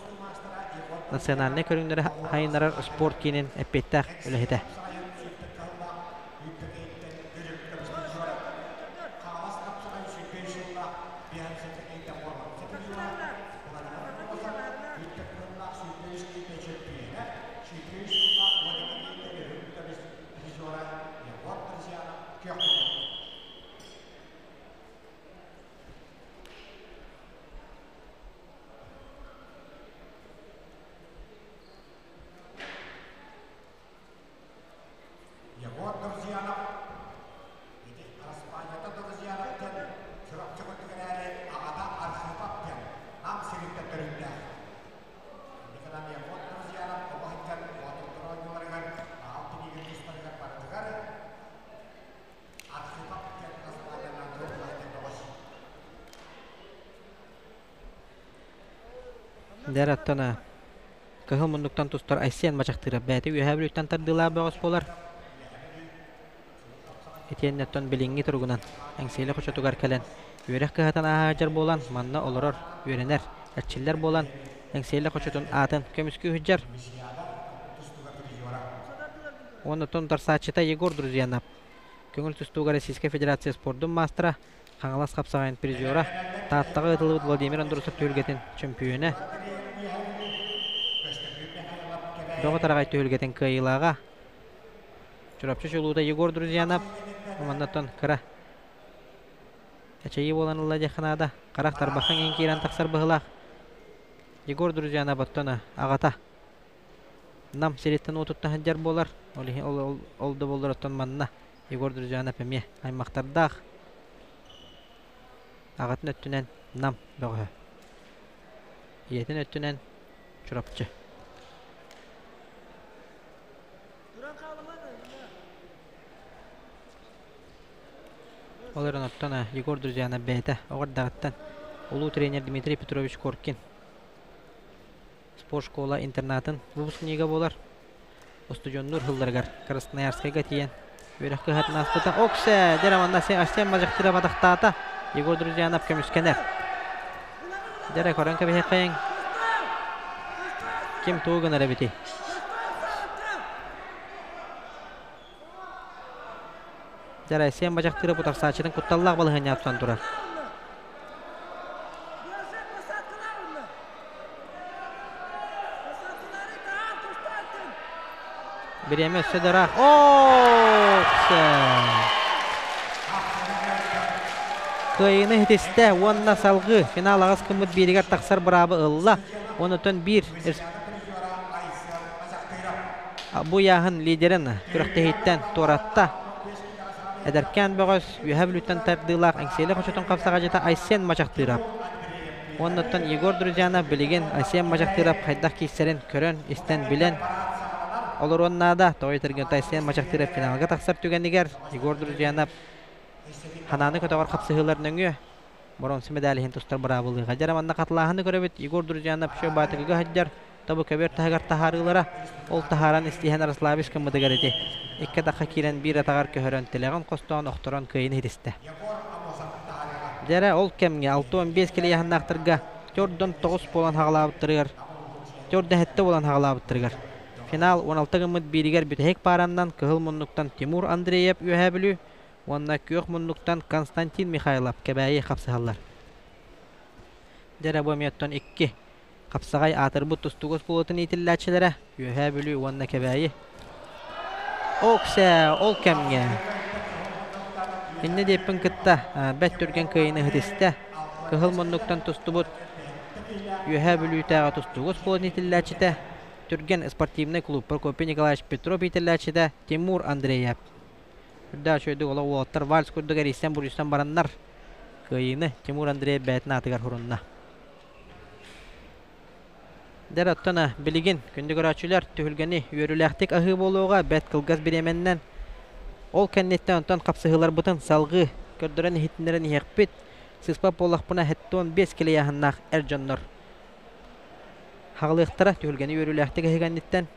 национальный көрүңдөрү хайнарар спорт кийинен эппеттак үлехите. Дәрәттана кыгыл мундуктан тустар Айсен мачактыра бәти үйе бүлүттен тардыла бөгөс болар. Этеннеттон билинги тургунан эңсели кочотугар келен үйрек кыгатан аажар болан манна олорор үйренер әчиллер болан эңсели кочотун атын көмүскү хүжжар. Оннотон тарсачыта Егор Друзьянов көңүл тустууга Российская Федерация спордун мастера каңалас капсаган призера тааттагы ытылыбыт Владимир Андрусов төлгетин чемпионы. Доғы тарағай төхілгетін кайылаға. Чурапчы шулуыда Егор Друзьянов. Оманнаттон кыра. Әчейі болан ұлла деханада. Қарақ тарбақын ең кейран тақсар бұғылақ. Егор Друзьянов оттона ағата. Нам сереттен отутта хаджар болар. Олды болар оттон манна. Егор Друзьянов әме аймақтардақ. Ағатын өттінен нам бұғы. Етін өттінен чурапчы. Оларын оттана Егор Друзьянов бәйті оғырдағыттан ұлу тренер Дмитрий Петрович Коркин спорт школа интернатын выпускнига болар. Остужоннур хылларгар Красноярскайга тиен өрек кыхатын астыта оксе дераманда сен астен мажақтыра бадақтаата Егор Друзьянов көміскенер. Дерек оранка бейе қайын кем туғын әрәбеті. Дәрі сен бажақтыры бұтар сачының құтталлақ балығын яптан тұрар. Bireme södera. Oksa. Kıyını hitiste onna salgı final ağız kımıt biriger taksar brabı ılla. Onutun bir bu yağın liderin kürekte toratta ederken boğaz yühevlütten tardığılak engseli koşutun kapsağacıta Aysen maçaktırap. Onutun Igor Druzyanov bilgin Aysen maçaktırap haydak kişilerin körön isten bilen olur onnada toytırgın Aysen maçaktırap finalga taksar tügendiger Igor Druzyanov hananı kötügar kapsıhıların öngü bronze medalihin tustar brabılığı hacaramanna katlahını görebit Igor Druzyanov şu batıgıga haccar tabu köber tahagar taharılara ol taharan istihen Araslavis kımıdıgar edi. İkke dakika kiren bir atagar köhörön telegon kostoğun oktoron köyini hidiste. Dere ol kemge 6-15 kili yahan aktırga Jordan 9 bolan hağlabıttırıgar. Jordan hette bolan hağlabıttırıgar. Final 16 gımıt biriger bütehek parandan kıhıl munnuktan Timur Andreyev üyebilü. Onna kök munnuktan Konstantin Mikhailov kebayi kapsahallar. Dere bu miyatton 2 kapsagay atırbu tustuğuz bulutun itillatçilere üyebilü onna kebayi. Oksa ol kemge. İnne deyipin kıtta bet türgen kıyını hıdiste kıhıl munnuktan tustubut üyebilü tağa tustuğuz bulutun itillatçite türgen sportivne klub Prokopy Nikolaevich Petrov itillatçite Timur Andreyev. Hüdda şöyle ola uattar vals kurdugar isen burustan baranlar kıyını Timur Andreyev beytine atıgar hurunna. Derattana biligin kündügör açılar tühülgeni yörülektik ahı boluğa bet kılgaz biremenden ol kennetten ondan kapsıhılar butun salgı kördüren hitinlerin yekpit sıspa bolak buna hetton 5 kili yahannak ercanlar hağlıqtara tühülgeni yörülektik ahı kennetten